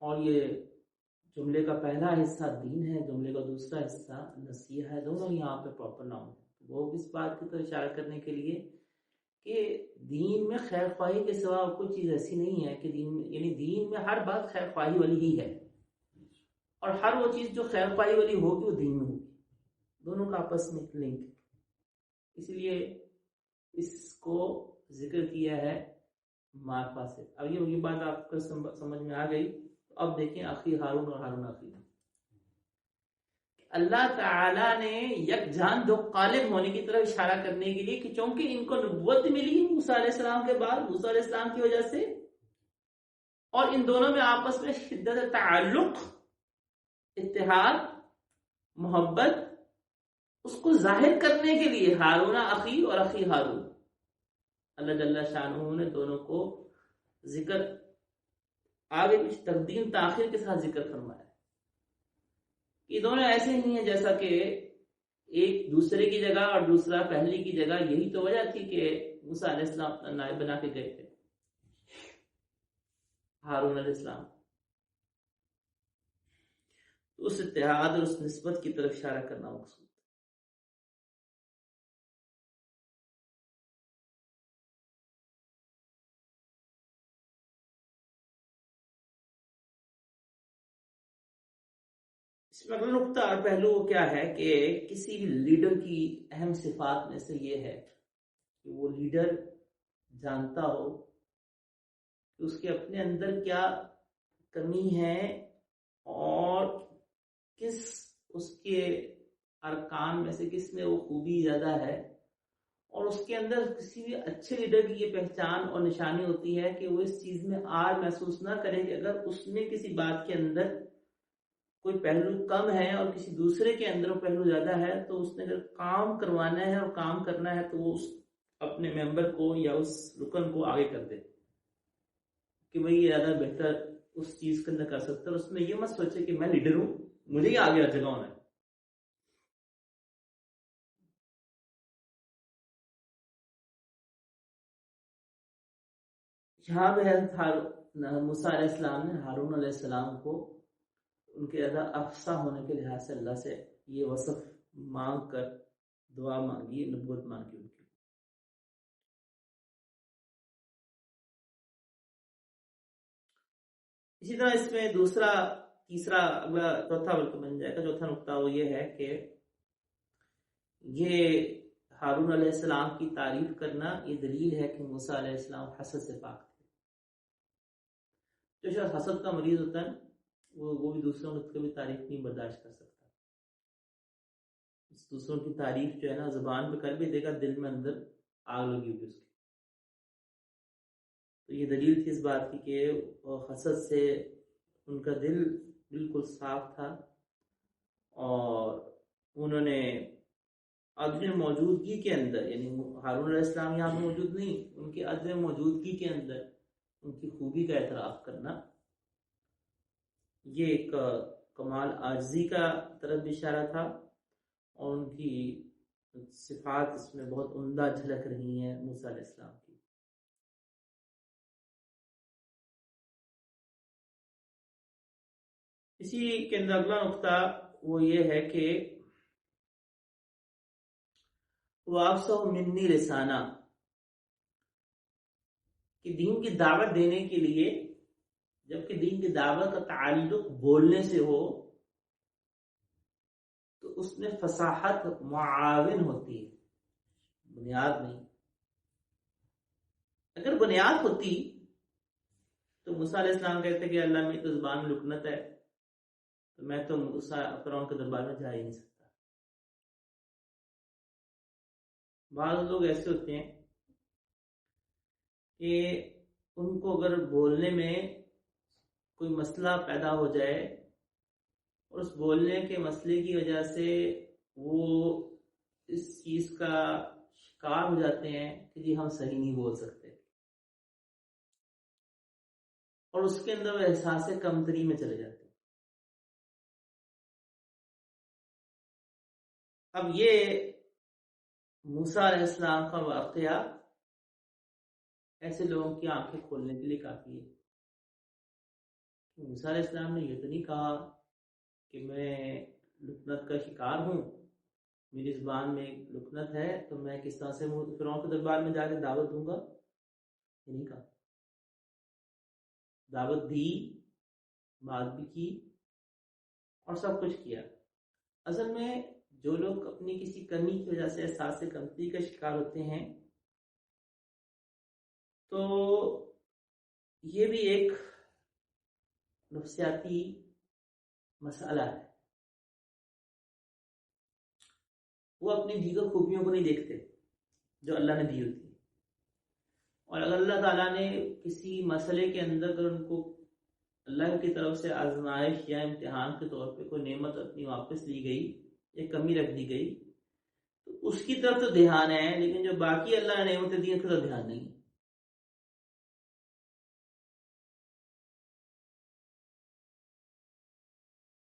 اور یہ جملے کا پہلا حصہ دین ہے، جملے کا دوسرا حصہ نصیحہ ہے، دونوں یہاں پہ پراپر ناؤن ہے۔ وہ اس بات کی طرف اشارہ کرنے کے لیے کہ دین میں خیر خواہی کے سوا کوئی چیز ایسی نہیں ہے کہ دین میں، یعنی دین میں ہر بات خیر خواہی والی ہی ہے، اور ہر وہ چیز جو خیر خواہی والی ہوگی وہ دین میں ہوگی، دونوں کا آپس میں ایک لنک ہے، اس لیے اس کو ذکر کیا ہے معرفہ سے۔ اب یہ بات آپ کو سمجھ میں آ گئی، تو اب دیکھیں اخی ہارون اور ہارون اخی، اللہ تعالیٰ نے یک جان دو قالب ہونے کی طرف اشارہ کرنے کے لیے کہ چونکہ ان کو نبوت ملی موسیٰ علیہ السلام کے بعد، موسیٰ علیہ السلام کی وجہ سے، اور ان دونوں میں آپس میں شدت تعلق، اتحاد، محبت، اس کو ظاہر کرنے کے لیے ہارون اخی اور اخی ہارون، اللہ جل شانہ نے دونوں کو ذکر آگے کچھ تقدیم تاخیر کے ساتھ ذکر فرمایا۔ یہ دونوں ایسے نہیں ہیں جیسا کہ ایک دوسرے کی جگہ اور دوسرا پہلی کی جگہ، یہی تو وجہ تھی کہ موسیٰ علیہ السلام اپنا نائب بنا کے گئے تھے ہارون علیہ السلام، اس اتحاد اور اس نسبت کی طرف اشارہ کرنا مقصود۔ اس میں اگلا نقطہ اور پہلو کیا ہے کہ کسی بھی لیڈر کی اہم صفات میں سے یہ ہے کہ وہ لیڈر جانتا ہو کہ اس کے اپنے اندر کیا کمی ہے اور کس اس کے ارکان میں سے کس میں وہ خوبی زیادہ ہے، اور اس کے اندر کسی بھی اچھے لیڈر کی یہ پہچان اور نشانی ہوتی ہے کہ وہ اس چیز میں آر محسوس نہ کرے کہ اگر اس میں کسی بات کے اندر کوئی پہلو کم ہے اور کسی دوسرے کے اندر وہ پہلو زیادہ ہے، تو اس نے اگر کام کروانا ہے اور کام کرنا ہے تو وہ اس اپنے ممبر کو یا اس رکن کو آگے کر دے کہ بھئی یہ زیادہ بہتر اس چیز کے اندر کر سکتا ہے، اور اس میں یہ مت سوچے کہ میں لیڈر ہوں، مجھے ہی آگے جگہ ہونا ہے۔ یہاں پہ موسیٰ علیہ السلام نے ہارون علیہ السلام کو ان کے زیادہ افصاح ہونے کے لحاظ سے اللہ سے یہ وصف مانگ کر دعا مانگی، نبوت مانگی ان کی۔ اسی طرح اس میں تیسرا اگلا چوتھا بلکہ بن جائے گا، چوتھا نقطہ وہ یہ ہے کہ یہ ہارون علیہ السلام کی تعریف کرنا یہ دلیل ہے کہ موسیٰ علیہ السلام حسد سے پاک تھے۔ جو شخص حسد کا مریض ہوتا ہے وہ بھی دوسروں کی کبھی تعریف نہیں برداشت کر سکتا، دوسروں کی تعریف جو ہے نا زبان پہ کر بھی دے گا، دل میں اندر آگ لگی ہوگی اس کی۔ تو یہ دلیل تھی اس بات کی کہ حسد سے ان کا دل بالکل صاف تھا، اور انہوں نے عدم موجودگی کے اندر، یعنی ہارون علیہ السلام یہاں پہ موجود نہیں، ان کی عدم موجودگی کے اندر ان کی خوبی کا اعتراف کرنا، یہ ایک کمال عاجزی کا طرف بھی اشارہ تھا، اور ان کی صفات اس میں بہت عمدہ جھلک رہی ہیں موسیٰ علیہ السلام کی۔ اسی کے اندر اگلا نقطہ وہ یہ ہے کہ وَأَفْصَحُ مِنِّي لِسَانًا، کہ دین کی دعوت دینے کے لیے جبکہ دین کی دعوت کا تعلق بولنے سے ہو تو اس میں فصاحت معاون ہوتی ہے، بنیاد نہیں۔ اگر بنیاد ہوتی تو موسیٰ علیہ السلام کہتے کہ اللہ میں تو زبان میں لکنت ہے، تو میں تو فرعون کے دربار میں جا ہی نہیں سکتا۔ بعض لوگ ایسے ہوتے ہیں کہ ان کو اگر بولنے میں کوئی مسئلہ پیدا ہو جائے اور اس بولنے کے مسئلے کی وجہ سے وہ اس چیز کا شکار ہو جاتے ہیں کہ جی ہم صحیح نہیں بول سکتے، اور اس کے اندر وہ احساس کمتری میں چلے جاتے ہیں۔ اب یہ موسیٰ علیہ السلام کا واقعہ ایسے لوگوں کی آنکھیں کھولنے کے لیے کافی ہے۔ موسیٰ علیہ السلام نے یہ تو نہیں کہا کہ میں لکنت کا شکار ہوں، میری زبان میں لکنت ہے، تو میں کس طرح سے فرعون کے دربار میں جا کے دعوت دوں گا، یہ نہیں کہا۔ دعوت دی، بات بھی کی اور سب کچھ کیا۔ اصل میں جو لوگ اپنی کسی کمی کی وجہ سے احساس کمتری کا شکار ہوتے ہیں تو یہ بھی ایک نفسیاتی مسئلہ ہے، وہ اپنی دیگر خوبیوں کو نہیں دیکھتے جو اللہ نے دی ہوتی ہے، اور اگر اللہ تعالیٰ نے کسی مسئلے کے اندر اگر ان کو اللہ کی طرف سے آزمائش یا امتحان کے طور پہ کوئی نعمت اپنی واپس لی گئی یا کمی رکھ دی گئی تو اس کی طرف تو دھیان ہے، لیکن جو باقی اللہ نے نعمتیں دی اس کی طرف دھیان نہیں۔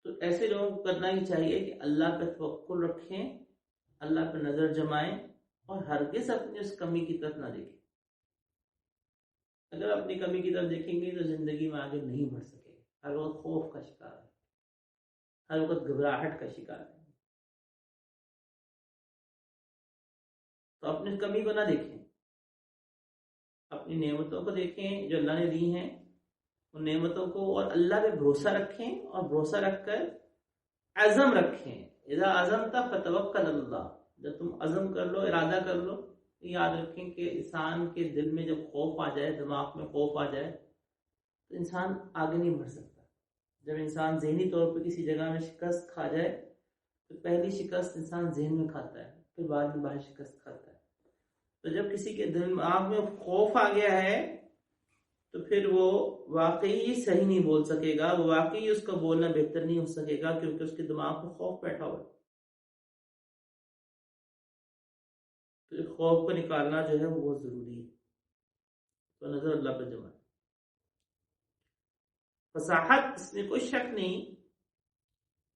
تو ایسے لوگوں کو کرنا ہی چاہیے کہ اللہ پہ توکل رکھیں، اللہ پہ نظر جمائیں، اور ہرگز اپنی اس کمی کی طرف نہ دیکھیں۔ اگر اپنی کمی کی طرف دیکھیں گے تو زندگی میں آگے نہیں بڑھ سکے، ہر وقت خوف کا شکار ہے، ہر وقت گھبراہٹ کا شکار ہے۔ تو اپنی کمی کو نہ دیکھیں، اپنی نعمتوں کو دیکھیں جو اللہ نے دی ہیں، ان نعمتوں کو، اور اللہ پہ بھروسہ رکھیں، اور بھروسہ رکھ کر عزم رکھیں۔ اذا عزمت فتوکل علی اللہ، جب تم عزم کر لو، ارادہ کر لو، تو یاد رکھیں کہ انسان کے دل میں جب خوف آ جائے، دماغ میں خوف آ جائے، تو انسان آگے نہیں بڑھ سکتا۔ جب انسان ذہنی طور پہ کسی جگہ میں شکست کھا جائے تو پہلی شکست انسان ذہن میں کھاتا ہے، پھر بعد میں باہر شکست کھاتا ہے. تو جب کسی کے دماغ میں خوف آ گیا ہے تو پھر وہ واقعی صحیح نہیں بول سکے گا، وہ واقعی اس کا بولنا بہتر نہیں ہو سکے گا، کیونکہ اس کے دماغ میں خوف بیٹھا ہوا ہے. تو خوف کو نکالنا جو ہے وہ بہت ضروری ہے. تو نظر اللہ پر جمع. فصاحت اس میں کوئی شک نہیں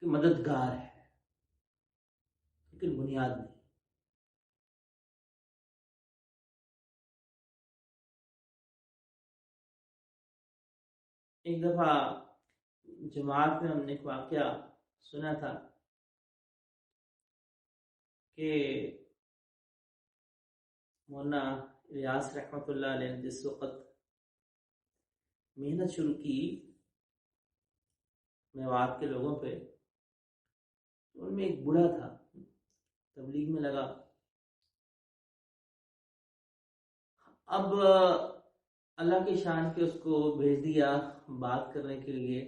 کہ مددگار ہے، لیکن بنیاد نہیں. ایک دفعہ جماعت میں ہم نے ایک واقعہ سنا تھا کہ مولانا ریاض رحمۃ اللہ علیہ نے جس وقت محنت شروع کی میوات کے لوگوں پہ، ان میں ایک بوڑھا تھا، تبلیغ میں لگا. اب اللہ کی شان کے اس کو بھیج دیا بات کرنے کے لیے،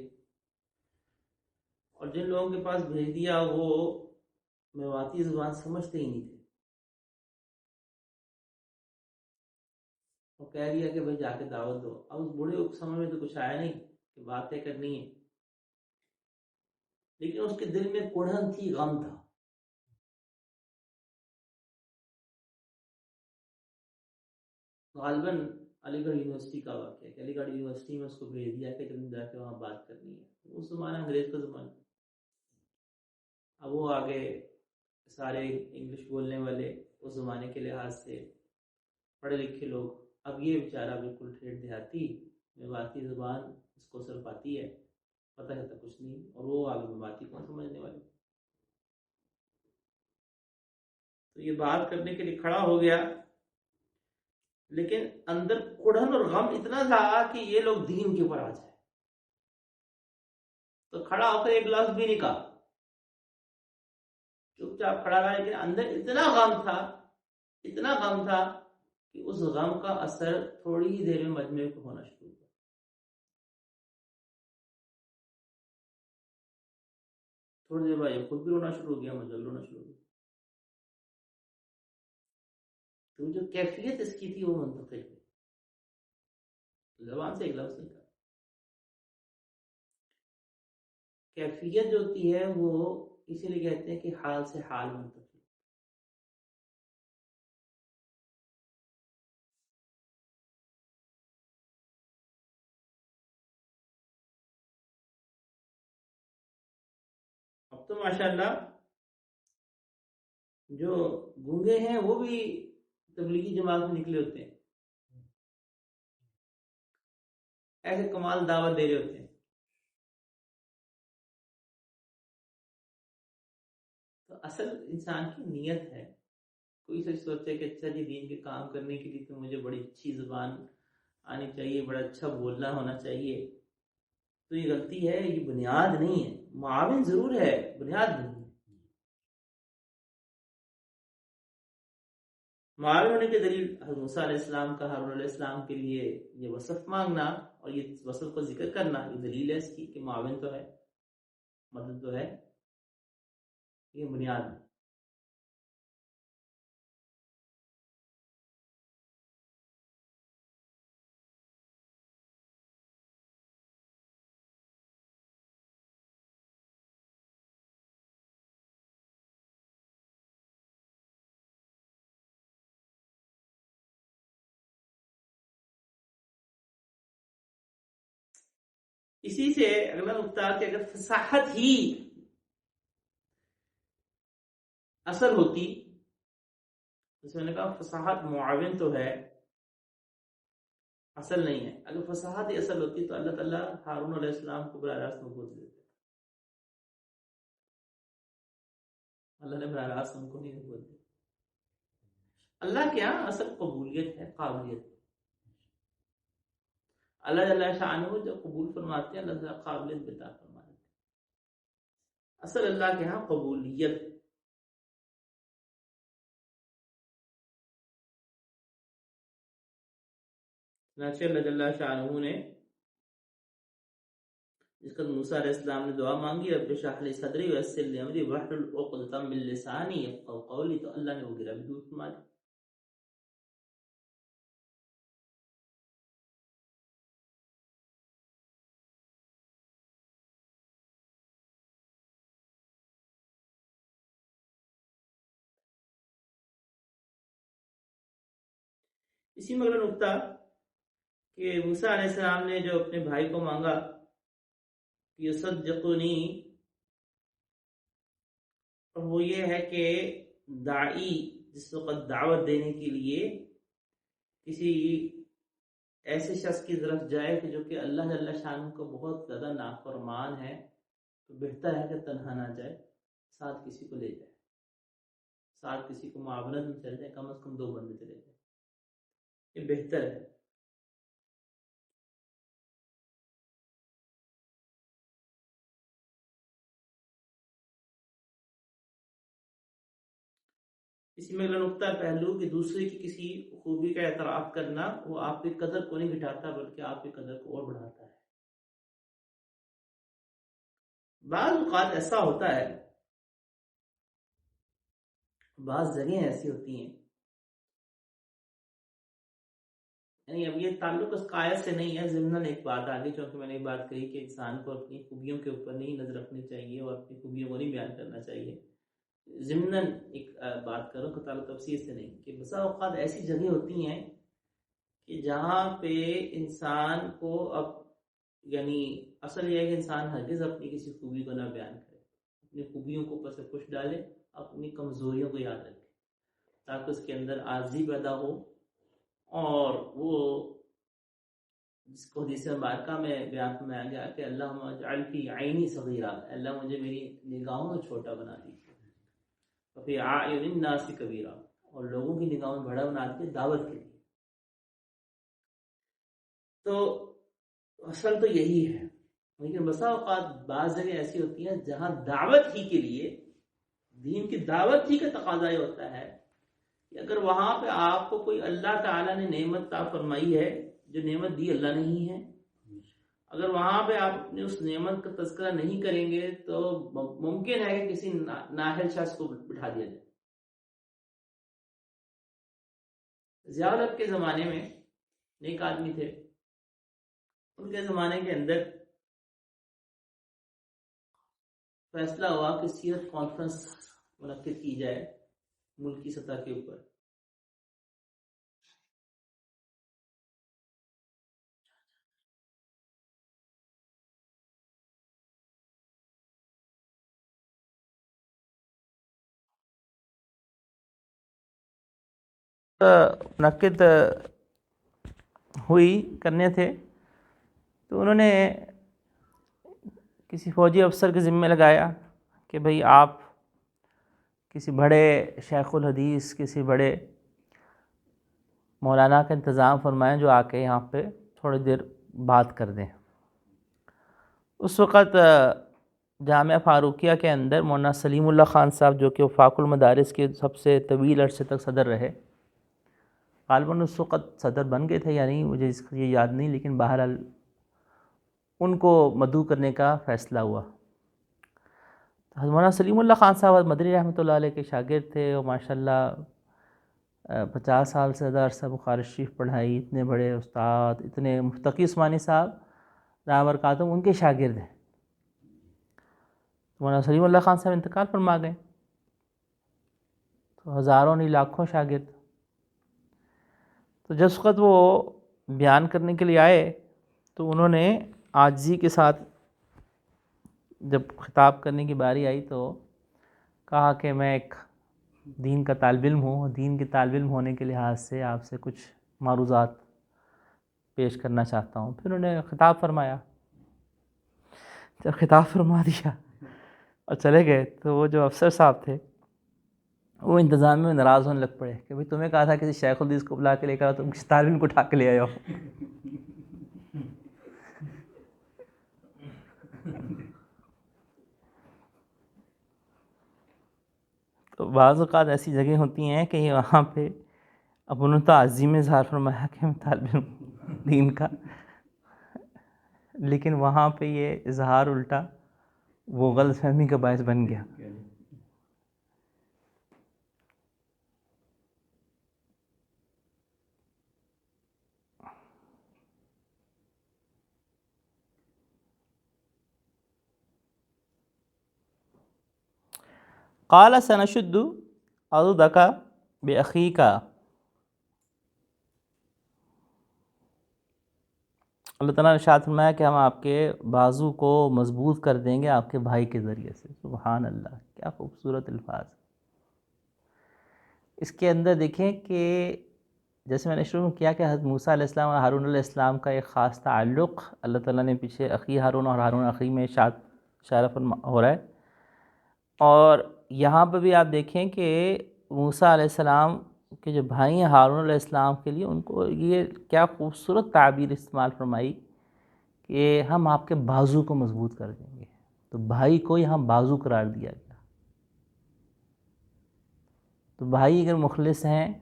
اور جن لوگوں کے پاس بھیج دیا وہ میواتی زبان سمجھتے ہی نہیں تھے. وہ کہہ دیا کہ بھائی جا کے دعوت دو. اب اس بوڑھے کو سمجھ میں تو کچھ آیا نہیں کہ باتیں کرنی ہے، لیکن اس کے دل میں کڑھن تھی، غم تھا. غالباً علی گڑھ یونیورسٹی کا واقعہ ہے کہ علی گڑھ یونیورسٹی میں اس کو بھیج دیا کہ تم جا کے وہاں بات کرنی ہے. اس زمانہ انگریز کا زمانہ. اب وہ آگے سارے انگلش بولنے والے اس زمانے کے لحاظ سے پڑھے لکھے لوگ، اب یہ بیچارہ بالکل ٹھیٹ دیہاتی میواتی زبان اس کو صرف آتی ہے، پتہ ہے تو کچھ نہیں، اور وہ آگے میواتی کون سمجھنے والے. تو یہ بات کرنے کے لیے کھڑا ہو گیا، لیکن اندر کڑھن اور غم اتنا تھا کہ یہ لوگ دین کے اوپر آ جائے. تو کھڑا ہو کر ایک لفظ بھی نہیں کہا، چپ چاپ کھڑا رہا، لیکن اندر اتنا غم تھا، اتنا غم تھا کہ اس غم کا اثر تھوڑی ہی دیر میں مجمع کو ہونا شروع ہوا. تھوڑی دیر بعد یہ خود بھی رونا شروع ہو گیا، مجھے رونا شروع ہو گیا. تو جو کیفیت اس کی تھی وہ منتقل ہوئی، زبان سے ایک لفظ نہیں کہا. کیفیت جو ہوتی ہے وہ اسی لیے کہتے ہیں کہ حال سے حال منتقل. اب تو ماشاءاللہ جو گونگے ہیں وہ بھی تبلیغی جماعت میں نکلے ہوتے ہیں، ایسے کمال دعوت دے رہے ہوتے ہیں. تو اصل انسان کی نیت ہے. کوئی سوچے کہ اچھا جی دین کے کام کرنے کے لیے تو مجھے بڑی اچھی زبان آنی چاہیے، بڑا اچھا بولنا ہونا چاہیے. تو یہ غلطی ہے، یہ بنیاد نہیں ہے. معاون ضرور ہے، بنیاد نہیں ہے. معاون ہونے کی دلیل حضرت موسیٰ علیہ السلام کا ہارون علیہ السلام کے لیے یہ وصف مانگنا اور یہ وصف کو ذکر کرنا، یہ دلیل ہے اس کی کہ معاون تو ہے، مدد تو ہے. یہ بنیاد ہے. اسی سے اگلا نقطہ کہ اگر فصاحت ہی اصل ہوتی، جس میں نے کہا فصاحت معاون تو ہے، اصل نہیں ہے. اگر فصاحت ہی اصل ہوتی تو اللہ تعالیٰ ہارون علیہ السلام کو براہ راست نبوت دیتے. اللہ نے براہ راست ان کو نہیں نبوت دی. اللہ کے یہاں اصل قبولیت ہے، قابلیت. اللہ جل شانہ جو قبول فرماتے ہیں اللہ تعالیٰ قابلیت بتا فرماتے ہیں. اصل اللہ کے ہاں قبولیت. چنانچہ اللہ جل شانہ نے اس کا موسیٰ علیہ السلام نے دعا مانگی رب اشرح لی صدری ویسر لی امری واحلل عقدۃ من لسانی یفقهوا قولی، تو اللہ نے وہ گرہ بھی دور فرما دی۔ اسی میں اگلا نقطہ کہ موسیٰ علیہ السلام نے جو اپنے بھائی کو مانگا کہ یصدقنی، اور وہ یہ ہے کہ داعی جس وقت دعوت دینے کے لیے کسی ایسے شخص کی طرف جائے کہ جو کہ اللہ جل شانہ کو بہت زیادہ نافرمان ہے، تو بہتر ہے کہ تنہا نہ جائے، ساتھ کسی کو لے جائے، ساتھ کسی کو معاونت میں چل جائے، کم از کم 2 بندے چلے جائے، یہ بہتر ہے۔ اسی میں اگلا نقطہ پہلو کہ دوسرے کی کسی خوبی کا اعتراف کرنا وہ آپ کی قدر کو نہیں گھٹاتا بلکہ آپ کی قدر کو اور بڑھاتا ہے۔ بعض اوقات ایسا ہوتا ہے، بعض جگہیں ایسی ہوتی ہیں، یعنی اب یہ تعلق اس آیت سے نہیں ہے، ضمناً ایک بات آگے، چونکہ میں نے ایک بات کہی کہ انسان کو اپنی خوبیوں کے اوپر نہیں نظر رکھنی چاہیے اور اپنی خوبیوں کو نہیں بیان کرنا چاہیے، ضمناً ایک بات کروں کہ تعلق تفسیر سے نہیں، کہ بسا اوقات ایسی جگہیں ہوتی ہیں کہ جہاں پہ انسان کو اب یعنی اصل یہ ہے کہ انسان ہرگز اپنی کسی خوبی کو نہ بیان کرے، اپنی خوبیوں کو اوپر سے پش ڈالے، اپنی کمزوریوں کو یاد رکھے تاکہ اس کے اندر عاجزی پیدا ہو، اور وہ جس کو حدیث مبارکہ میں بیان فرمایا گیا کہ اللہم اجعل فی عینی صغیرہ، اللہ مجھے میری نگاہوں میں چھوٹا بنا دیجیے، فی اعین الناس کبیرہ، اور لوگوں کی نگاہوں میں بڑا بنا دیجیے دعوت کے لیے۔ تو اصل تو یہی ہے، لیکن بسا اوقات بعض جگہ ایسی ہوتی ہیں جہاں دعوت ہی کے لیے، دین کی دعوت ہی کا تقاضا یہ ہوتا ہے کہ اگر وہاں پہ آپ کو کوئی اللہ تعالیٰ نے نعمت عطا فرمائی ہے جو نعمت دی اللہ نے ہی ہے، اگر وہاں پہ آپ اپنی اس نعمت کا تذکرہ نہیں کریں گے تو ممکن ہے کہ کسی نااہل شخص کو بٹھا دیا جائے۔ ضیاء الحق کے زمانے میں ایک آدمی تھے، ان کے زمانے کے اندر فیصلہ ہوا کہ سیرت کانفرنس منعقد کی جائے ملکی سطح کے اوپر۔ منعقد ہوئی کرنے تھے، تو انہوں نے کسی فوجی افسر کے ذمہ لگایا کہ بھئی آپ کسی بڑے شیخ الحدیث، کسی بڑے مولانا کا انتظام فرمائیں جو آ کے یہاں پہ تھوڑی دیر بات کر دیں۔ اس وقت جامعہ فاروقیہ کے اندر مولانا سلیم اللہ خان صاحب، جو کہ وفاق المدارس کے سب سے طویل عرصے تک صدر رہے، غالباً اس وقت صدر بن گئے تھے یا نہیں مجھے اس کا یہ یاد نہیں، لیکن بہرحال ان کو مدعو کرنے کا فیصلہ ہوا۔ مولانا سلیم اللہ خان صاحب مدنی رحمۃ اللہ علیہ کے شاگرد تھے، اور ماشاءاللہ 50 سال سے زیادہ عرصہ بخاری شریف پڑھائی، اتنے بڑے استاد، اتنے مفتقی عثمانی صاحب دامت برکاتہم ان کے شاگرد ہیں۔ مولانا سلیم اللہ خان صاحب انتقال فرما گئے، تو ہزاروں نہیں لاکھوں شاگرد۔ تو جس وقت وہ بیان کرنے کے لیے آئے تو انہوں نے عاجزی کے ساتھ جب خطاب کرنے کی باری آئی تو کہا کہ میں ایک دین کا طالب علم ہوں، دین کے طالب علم ہونے کے لحاظ سے آپ سے کچھ معروضات پیش کرنا چاہتا ہوں۔ پھر انہوں نے خطاب فرمایا، جب خطاب فرما دیا اور چلے گئے تو وہ جو افسر صاحب تھے وہ انتظامیہ میں ناراض ہونے لگ پڑے کہ بھئی تمہیں کہا تھا کسی شیخ الحدیث کو بلا کے لے کر آؤ، تم کسی طالب علم کو اٹھا کے لے آئے ہو۔ تو بعض اوقات ایسی جگہیں ہوتی ہیں کہ وہاں پہ اب انہوں نے تو عظیم اظہار فرمایا کہ میں طالب علم دین کا، لیکن وہاں پہ یہ اظہار الٹا وہ غلط فہمی کا باعث بن گیا. قال سنشد عضدك بأخيك. اللہ تعالیٰ نے ارشاد فرمایا کہ ہم آپ کے بازو کو مضبوط کر دیں گے آپ کے بھائی کے ذریعے سے. سبحان اللہ، کیا خوبصورت الفاظ. اس کے اندر دیکھیں کہ جیسے میں نے شروع کیا کہ حضرت موسیٰ علیہ السلام اور ہارون علیہ السلام کا ایک خاص تعلق اللہ تعالیٰ نے پیچھے اخی ہارون اور ہارون اخی میں اشارہ ہو رہا ہے. اور یہاں پہ بھی آپ دیکھیں کہ موسیٰ علیہ السلام کے جو بھائی ہیں ہارون علیہ السلام کے لیے ان کو یہ کیا خوبصورت تعبیر استعمال فرمائی کہ ہم آپ کے بازو کو مضبوط کر دیں گے. تو بھائی کو یہاں بازو قرار دیا گیا. تو بھائی اگر مخلص ہیں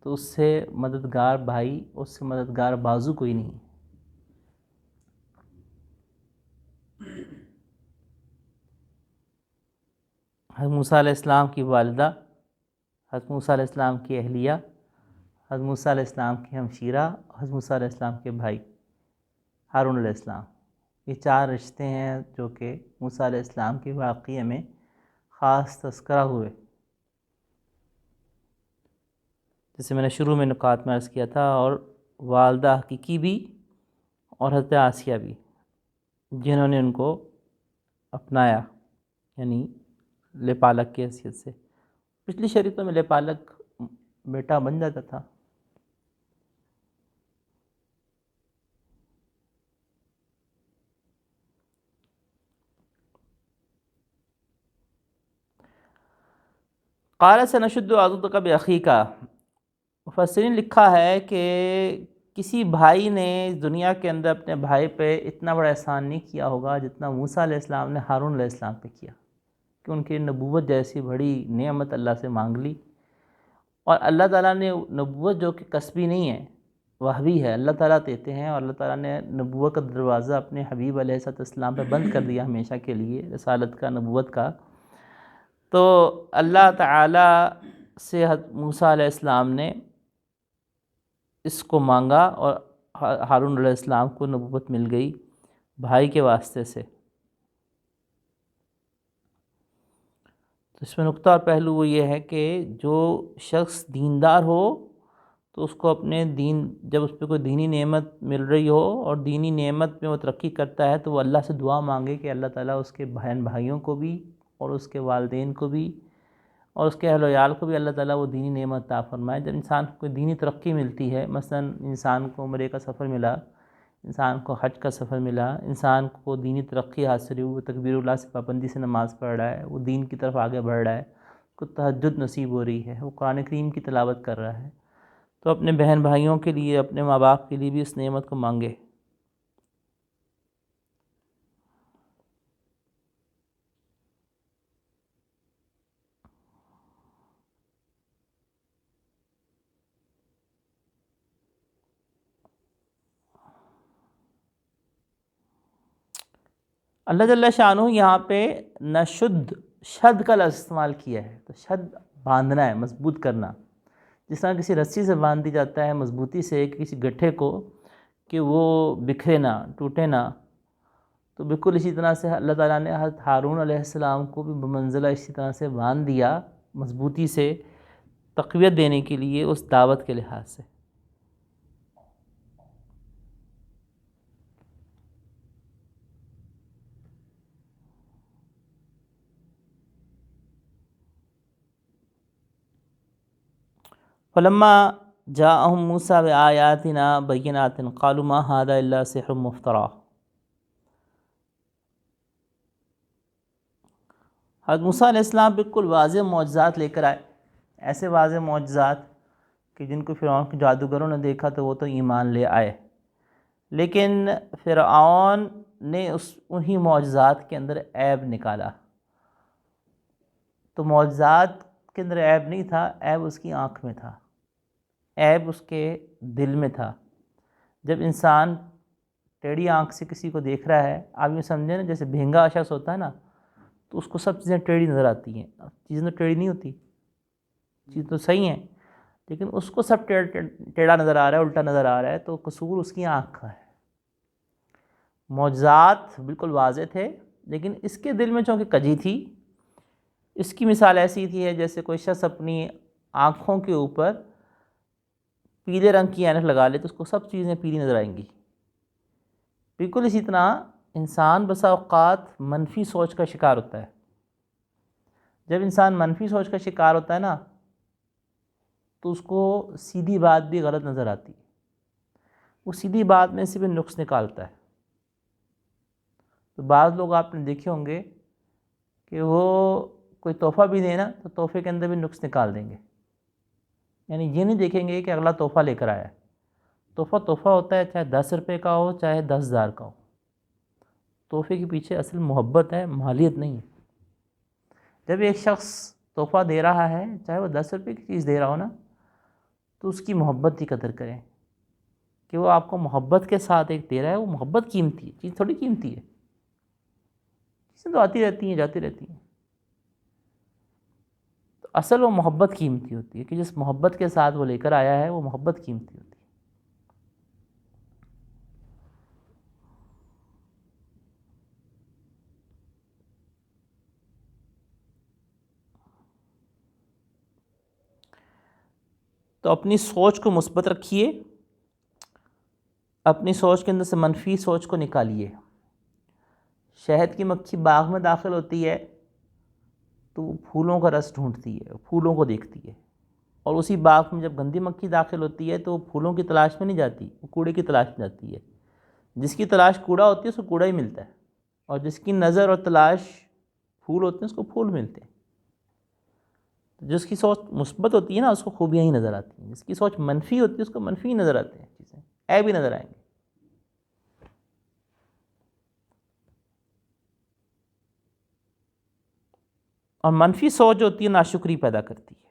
تو اس سے مددگار بھائی، اس سے مددگار بازو کوئی نہیں. حضرت موسیٰ علیہ السلام کی والدہ، حضرت موسیٰ علیہ السلام کی اہلیہ، حضرت موسیٰ علیہ السلام کی ہمشیرہ، حضرت موسیٰ علیہ السلام کے بھائی ہارون علیہ السلام، یہ چار رشتے ہیں جو کہ موسیٰ علیہ السلام کے واقعے میں خاص تذکرہ ہوئے. جیسے میں نے شروع میں نکات میں عرض کیا تھا، اور والدہ حقیقی بھی اور حضرت آسیہ بھی جنہوں نے ان کو اپنایا، یعنی لپالک کی حیثیت سے. پچھلی شریعتوں میں لپالک بیٹا بن جاتا تھا. قال سنشد عضدك بأخيك. مفسرین لکھا ہے کہ کسی بھائی نے دنیا کے اندر اپنے بھائی پہ اتنا بڑا احسان نہیں کیا ہوگا جتنا موسیٰ علیہ السلام نے ہارون علیہ السلام پہ کیا، کہ ان کی نبوت جیسی بڑی نعمت اللہ سے مانگ لی. اور اللہ تعالیٰ نے نبوت جو کہ کسبی نہیں ہے، وحوی ہے، اللہ تعالیٰ دیتے ہیں، اور اللہ تعالیٰ نے نبوت کا دروازہ اپنے حبیب علیہ السلام پہ بند کر دیا ہمیشہ کے لیے، رسالت کا، نبوت کا. تو اللہ تعالیٰ سے حضرت موسیٰ علیہ السلام نے اس کو مانگا اور ہارون علیہ السلام کو نبوت مل گئی بھائی کے واسطے سے. تو اس میں نقطہ اور پہلو وہ یہ ہے کہ جو شخص دیندار ہو تو اس کو اپنے دین، جب اس پہ کوئی دینی نعمت مل رہی ہو اور دینی نعمت میں وہ ترقی کرتا ہے، تو وہ اللہ سے دعا مانگے کہ اللہ تعالیٰ اس کے بہن بھائیوں کو بھی اور اس کے والدین کو بھی اور اس کے اہل و عیال کو بھی اللہ تعالیٰ وہ دینی نعمت عطا فرمائے. جب انسان کو کوئی دینی ترقی ملتی ہے، مثلا انسان کو عمرے کا سفر ملا، انسان کو حج کا سفر ملا، انسان کو دینی ترقی حاصل ہوئی، وہ تکبیر اللہ سے پابندی سے نماز پڑھ رہا ہے، وہ دین کی طرف آگے بڑھ رہا ہے، اس کو تہجد نصیب ہو رہی ہے، وہ قرآن کریم کی تلاوت کر رہا ہے، تو اپنے بہن بھائیوں کے لیے، اپنے ماں باپ کے لیے بھی اس نعمت کو مانگے. اللہ جل شانہ یہاں پہ نشد، شد کا لفظ استعمال کیا ہے. تو شد باندھنا ہے، مضبوط کرنا. جس طرح کسی رسی سے باندھ دی جاتا ہے مضبوطی سے کسی گٹھے کو کہ وہ بکھرے نہ، ٹوٹے نہ، تو بالکل اسی طرح سے اللہ تعالیٰ نے حضرت ہارون علیہ السلام کو بھی بمنزلہ اسی طرح سے باندھ دیا، مضبوطی سے، تقویت دینے کے لیے اس دعوت کے لحاظ سے. فلما جاءهم موسیٰ بآیاتنا بینات قالوا ما هذا الا سحر مفترى. حضرت موسیٰ علیہ السلام بالکل واضح معجزات لے کر آئے، ایسے واضح معجزات کہ جن کو فرعون کے جادوگروں نے دیکھا تو وہ تو ایمان لے آئے. لیکن فرعون نے انہی معجزات کے اندر عیب نکالا. تو معجزات کے اندر عیب نہیں تھا، عیب اس کی آنکھ میں تھا، عیب اس کے دل میں تھا. جب انسان ٹیڑھی آنکھ سے کسی کو دیکھ رہا ہے، آپ یہ سمجھیں نا جیسے بھینگا شخص ہوتا ہے نا، تو اس کو سب چیزیں ٹیڑھی نظر آتی ہیں. چیزیں تو ٹیڑھی نہیں ہوتی، چیز تو صحیح ہیں، لیکن اس کو سب ٹیڑھا نظر آ رہا ہے، الٹا نظر آ رہا ہے، تو قصور اس کی آنکھ کا ہے. معجزات بالکل واضح تھے، لیکن اس کے دل میں چونکہ کجی تھی. اس کی مثال ایسی تھی ہے جیسے کوئی شخص اپنی آنکھوں کے اوپر پیلے رنگ کی اینک لگا لے تو اس کو سب چیزیں پیلی نظر آئیں گی. بالکل اسی طرح انسان بسا اوقات منفی سوچ کا شکار ہوتا ہے. جب انسان منفی سوچ کا شکار ہوتا ہے نا تو اس کو سیدھی بات بھی غلط نظر آتی ہے. وہ سیدھی بات میں سے بھی نقص نکالتا ہے. تو بعض لوگ آپ نے دیکھے ہوں گے کہ وہ کوئی تحفہ بھی دینا تو تحفے کے اندر بھی نقص نکال دیں گے. یعنی یہ نہیں دیکھیں گے کہ اگلا تحفہ لے کر آیا ہے. تحفہ ہوتا ہے، چاہے 10 روپے کا ہو چاہے 10,000 کا ہو. تحفے کے پیچھے اصل محبت ہے، مالیت نہیں ہے. جب ایک شخص تحفہ دے رہا ہے، چاہے وہ 10 روپے کی چیز دے رہا ہو نا، تو اس کی محبت کی قدر کریں کہ وہ آپ کو محبت کے ساتھ ایک دے رہا ہے. وہ محبت قیمتی ہے، چیز تھوڑی قیمتی ہے. چیزیں تو آتی رہتی ہیں جاتی رہتی ہیں. تو اصل وہ محبت قیمتی ہوتی ہے کہ جس محبت کے ساتھ وہ لے کر آیا ہے وہ محبت قیمتی ہوتی ہے. تو اپنی سوچ کو مثبت رکھیے، اپنی سوچ کے اندر سے منفی سوچ کو نکالیے. شہد کی مکھی باغ میں داخل ہوتی ہے تو وہ پھولوں کا رس ڈھونڈتی ہے، پھولوں کو دیکھتی ہے. اور اسی باغ میں جب گندی مکھی داخل ہوتی ہے تو وہ پھولوں کی تلاش میں نہیں جاتی، وہ کوڑے کی تلاش میں جاتی ہے. جس کی تلاش کوڑا ہوتی ہے اس کو کوڑا ہی ملتا ہے، اور جس کی نظر اور تلاش پھول ہوتے ہیں اس کو پھول ملتے ہیں. جس کی سوچ مثبت ہوتی ہے نا اس کو خوبیاں ہی نظر آتی ہیں. جس کی سوچ منفی ہوتی ہے اس کو منفی ہی نظر آتے ہیں، چیزیں عیب ہی نظر آئیں گے. اور منفی سوچ جو ہوتی ہے ناشکری پیدا کرتی ہے.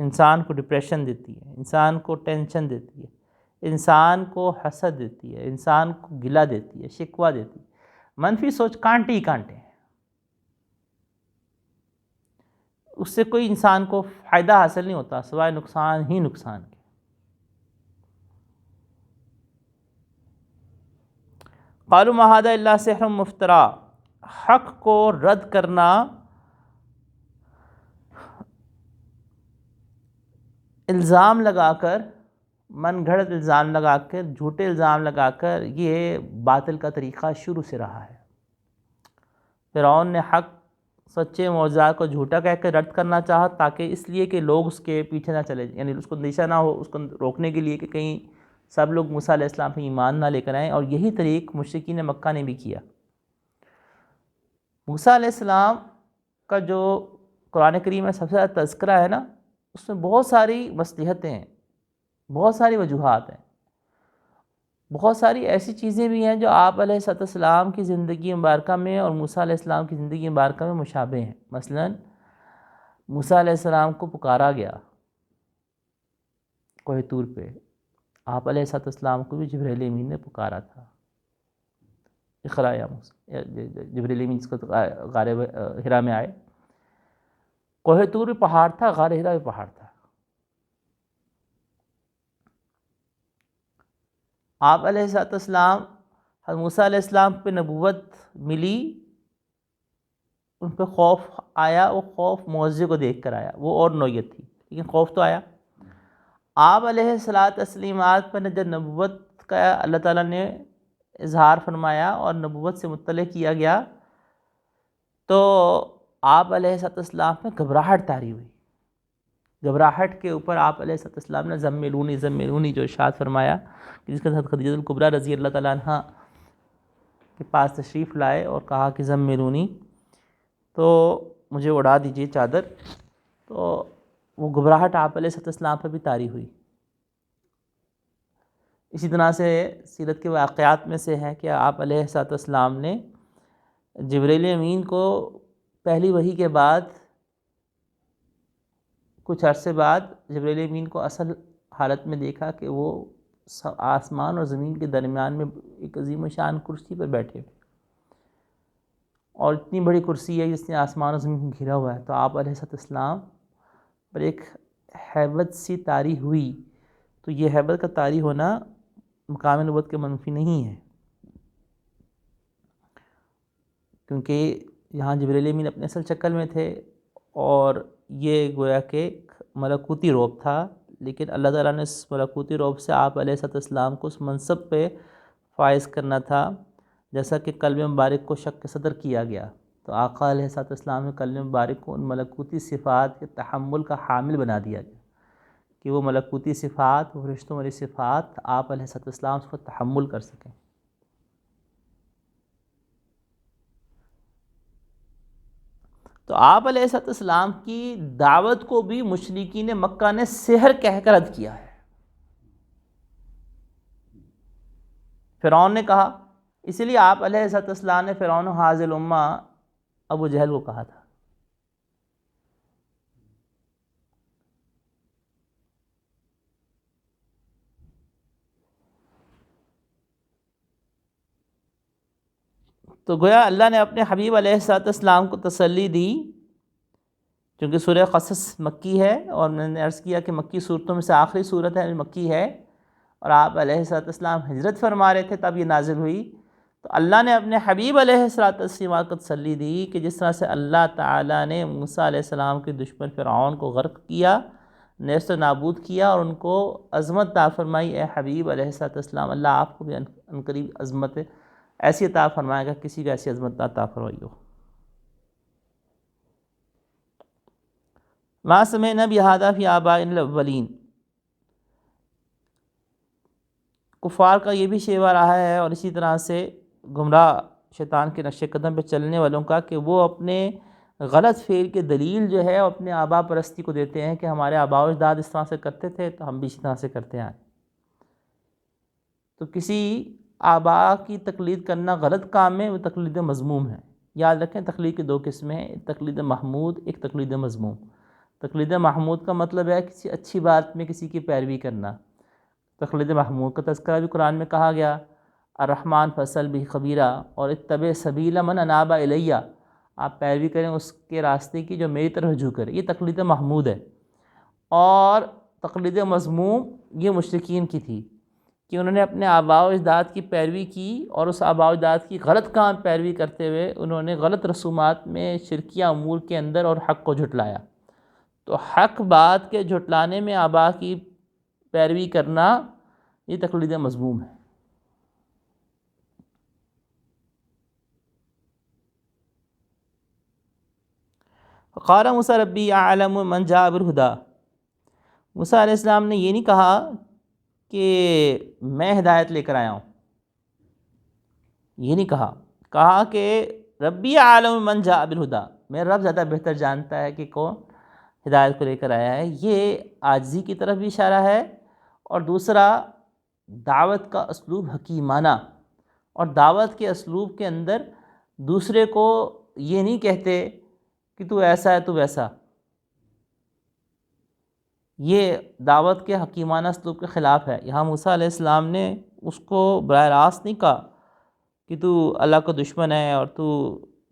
انسان کو ڈپریشن دیتی ہے، انسان کو ٹینشن دیتی ہے، انسان کو حسد دیتی ہے، انسان کو گلہ دیتی ہے، شکوہ دیتی ہے. منفی سوچ کانٹے ہی کانٹے ہیں. اس سے کوئی انسان کو فائدہ حاصل نہیں ہوتا سوائے نقصان ہی نقصان کے. قالوا ما هذا الا سحر مفترا. حق کو رد کرنا الزام لگا کر، من گھڑت الزام لگا کر، جھوٹے الزام لگا کر، یہ باطل کا طریقہ شروع سے رہا ہے. فرعون نے حق سچے معجزات کو جھوٹا کہہ کے رد کرنا چاہا، تاکہ اس لیے کہ لوگ اس کے پیچھے نہ چلے، یعنی اس کو اندیشہ نہ ہو، اس کو روکنے کے لیے کہ کہیں سب لوگ موسیٰ علیہ السلام پہ ایمان نہ لے کر آئیں. اور یہی طریق مشرکین مکہ نے بھی کیا. موسیٰ علیہ السلام کا جو قرآن کریم میں سب سے زیادہ تذکرہ ہے نا، اس میں بہت ساری مصلحتیں ہیں، بہت ساری وجوہات ہیں، بہت ساری ایسی چیزیں بھی ہیں جو آپ علیہ السلام کی زندگی مبارکہ میں اور موسیٰ علیہ السلام کی زندگی مبارکہ میں مشابہ ہیں. مثلا موسیٰ علیہ السلام کو پکارا گیا کوہ طور پہ، آپ علیہ السلام کو بھی جبرائیل امین نے پکارا تھا. اقرا یا موسیٰ، جبرائیل امین جس کو غار ہرا میں آئے. کوہ طور بھی پہاڑ تھا، غار ہرا بھی پہاڑ تھا. آپ علیہ السلام، حضرت موسیٰ علیہ السلام پہ نبوت ملی، ان پہ خوف آیا. وہ خوف معجزے کو دیکھ کر آیا، وہ اور نوعیت تھی، لیکن خوف تو آیا. آپ علیہ السلام پر جب نبوت کا اللہ تعالیٰ نے اظہار فرمایا اور نبوت سے مطلع کیا گیا تو آپ علیہ السلام پہ گھبراہٹ طاری ہوئی. گھبراہٹ کے اوپر آپ علیہ السلام نے زملونی زملونی جو ارشاد فرمایا، جس کے ساتھ خدیجہ الکبریٰ رضی اللہ تعالیٰ عنہ کے پاس تشریف لائے اور کہا کہ زملونی، تو مجھے اڑا دیجئے چادر. تو وہ گھبراہٹ آپ علیہ السلام پہ بھی طاری ہوئی. اسی طرح سے سیرت کے واقعات میں سے ہے کہ آپ علیہ السلام نے جبرائیل امین کو پہلی وحی کے بعد کچھ عرصے بعد جبرائیل امین کو اصل حالت میں دیکھا کہ وہ آسمان اور زمین کے درمیان میں ایک عظیم الشان کرسی پر بیٹھے ہوئے، اور اتنی بڑی کرسی ہے جس نے آسمان اور زمین کو گھیرا ہوا ہے۔ تو آپ علیہ السلام پر ایک ہیبت سی طاری ہوئی۔ تو یہ ہیبت کا طاری ہونا مقام نبوت کے منفی نہیں ہے، کیونکہ یہاں جبریل امین اپنے اصل شکل میں تھے، اور یہ گویا کہ ملکوتی روب تھا، لیکن اللہ تعالیٰ نے اس ملکوتی روب سے آپ علیہ السلام کو اس منصب پہ فائز کرنا تھا، جیسا کہ قلب مبارک کو شق صدر کیا گیا۔ تو آقا علیہ السلام نے قلب مبارک کو ان ملکوتی صفات کے تحمل کا حامل بنا دیا گیا کہ وہ ملکوتی صفات، وہ فرشتوں والی صفات آپ علیہ السلام اس کو تحمل کر سکیں۔ تو آپ علیہ السلام کی دعوت کو بھی مشرکین مکہ نے سحر کہہ کر رد کیا ہے۔ فرعون نے کہا، اسی لیے آپ علیہ السلام نے فرعون حاذ الامہ ابو جہل کو کہا تھا۔ تو گویا اللہ نے اپنے حبیب علیہ السلام کو تسلی دی، چونکہ سورہ قصص مکی ہے، اور میں نے عرض کیا کہ مکی صورتوں میں سے آخری صورت ہے مکی ہے، اور آپ علیہ السلام ہجرت فرما رہے تھے تب یہ نازل ہوئی۔ تو اللہ نے اپنے حبیب علیہ السلام کو تسلی دی کہ جس طرح سے اللہ تعالیٰ نے موسیٰ علیہ السلام کے دشمن فرعون کو غرق کیا، نیست و نابود کیا، اور ان کو عظمت عطا فرمائی، اے حبیب علیہ السلام اللہ آپ کو بھی عنقریب عظمت ایسی عطا فرمائے گا، کسی کو ایسی عظمت عطا فرمائی ہو۔ ما سمعنا بہذا فی آبائنا الاولین، کفار کا یہ بھی شیوہ رہا ہے، اور اسی طرح سے گمراہ شیطان کے نقش قدم پہ چلنے والوں کا، کہ وہ اپنے غلط فعل کے دلیل جو ہے اپنے آبا پرستی کو دیتے ہیں کہ ہمارے آبا و اجداد اس طرح سے کرتے تھے تو ہم بھی اسی طرح سے کرتے ہیں۔ تو کسی آبا کی تقلید کرنا غلط کام ہے، وہ تقلید مذموم ہے۔ یاد رکھیں تقلید کی دو قسمیں ہیں، ایک تقلید محمود، ایک تقلید مذموم۔ تقلید محمود کا مطلب ہے کسی اچھی بات میں کسی کی پیروی کرنا۔ تقلید محمود کا تذکرہ بھی قرآن میں کہا گیا، الرحمن فصل بھی خبیرہ، اور اتبع سبیل من اناب الیہ، آپ پیروی کریں اس کے راستے کی جو میری طرف رجوع کرے، یہ تقلید محمود ہے۔ اور تقلید مذموم یہ مشرکین کی تھی کہ انہوں نے اپنے آباء و اجداد کی پیروی کی، اور اس آباء و اجداد کی غلط کام پیروی کرتے ہوئے انہوں نے غلط رسومات میں شرکیہ امور کے اندر اور حق کو جھٹلایا۔ تو حق بات کے جھٹلانے میں آباء کی پیروی کرنا یہ تقلید مذموم ہے۔ قال موسیٰ ربی اعلم من جاء بالہدیٰ، موسیٰ علیہ السلام نے یہ نہیں کہا کہ میں ہدایت لے کر آیا ہوں، یہ نہیں کہا کہ ربی اعلم من جاء بالہدیٰ، میرا رب زیادہ بہتر جانتا ہے کہ کون ہدایت کو لے کر آیا ہے۔ یہ عاجزی کی طرف بھی اشارہ ہے، اور دوسرا دعوت کا اسلوب حکیمانہ، اور دعوت کے اسلوب کے اندر دوسرے کو یہ نہیں کہتے کہ تو ایسا ہے تو ویسا، یہ دعوت کے حکیمانہ اسلوب کے خلاف ہے۔ یہاں موسیٰ علیہ السلام نے اس کو براہ راست نہیں کہا کہ تو اللہ کا دشمن ہے، اور تو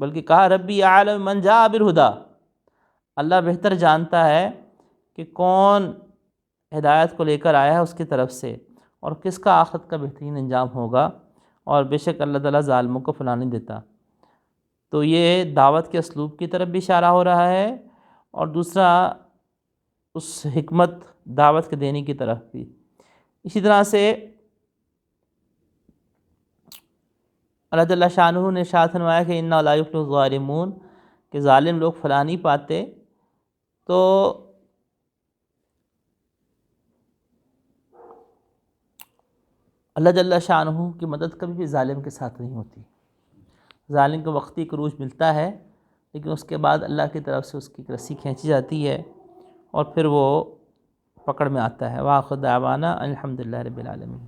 بلکہ کہا ربی اعلم من جاء بالہدیٰ، اللہ بہتر جانتا ہے کہ کون ہدایت کو لے کر آیا ہے اس کی طرف سے، اور کس کا آخرت کا بہترین انجام ہوگا، اور بے شک اللہ تعالیٰ ظالموں کو پھلا نہیں دیتا۔ تو یہ دعوت کے اسلوب کی طرف بھی اشارہ ہو رہا ہے، اور دوسرا اس حکمت دعوت کے دینے کی طرف بھی۔ اسی طرح سے اللہ جل شانہ نے ارشاد فرمایا کہ انا لا یفلح الظالمون، کہ ظالم لوگ فلاح نہیں پاتے۔ تو اللہ جل شانہ کی مدد کبھی بھی ظالم کے ساتھ نہیں ہوتی۔ ظالم کو وقتی عروج ملتا ہے، لیکن اس کے بعد اللہ کی طرف سے اس کی رسی کھینچی جاتی ہے، اور پھر وہ پکڑ میں آتا ہے۔ وآخر دعوانا الحمدللہ رب العالمین۔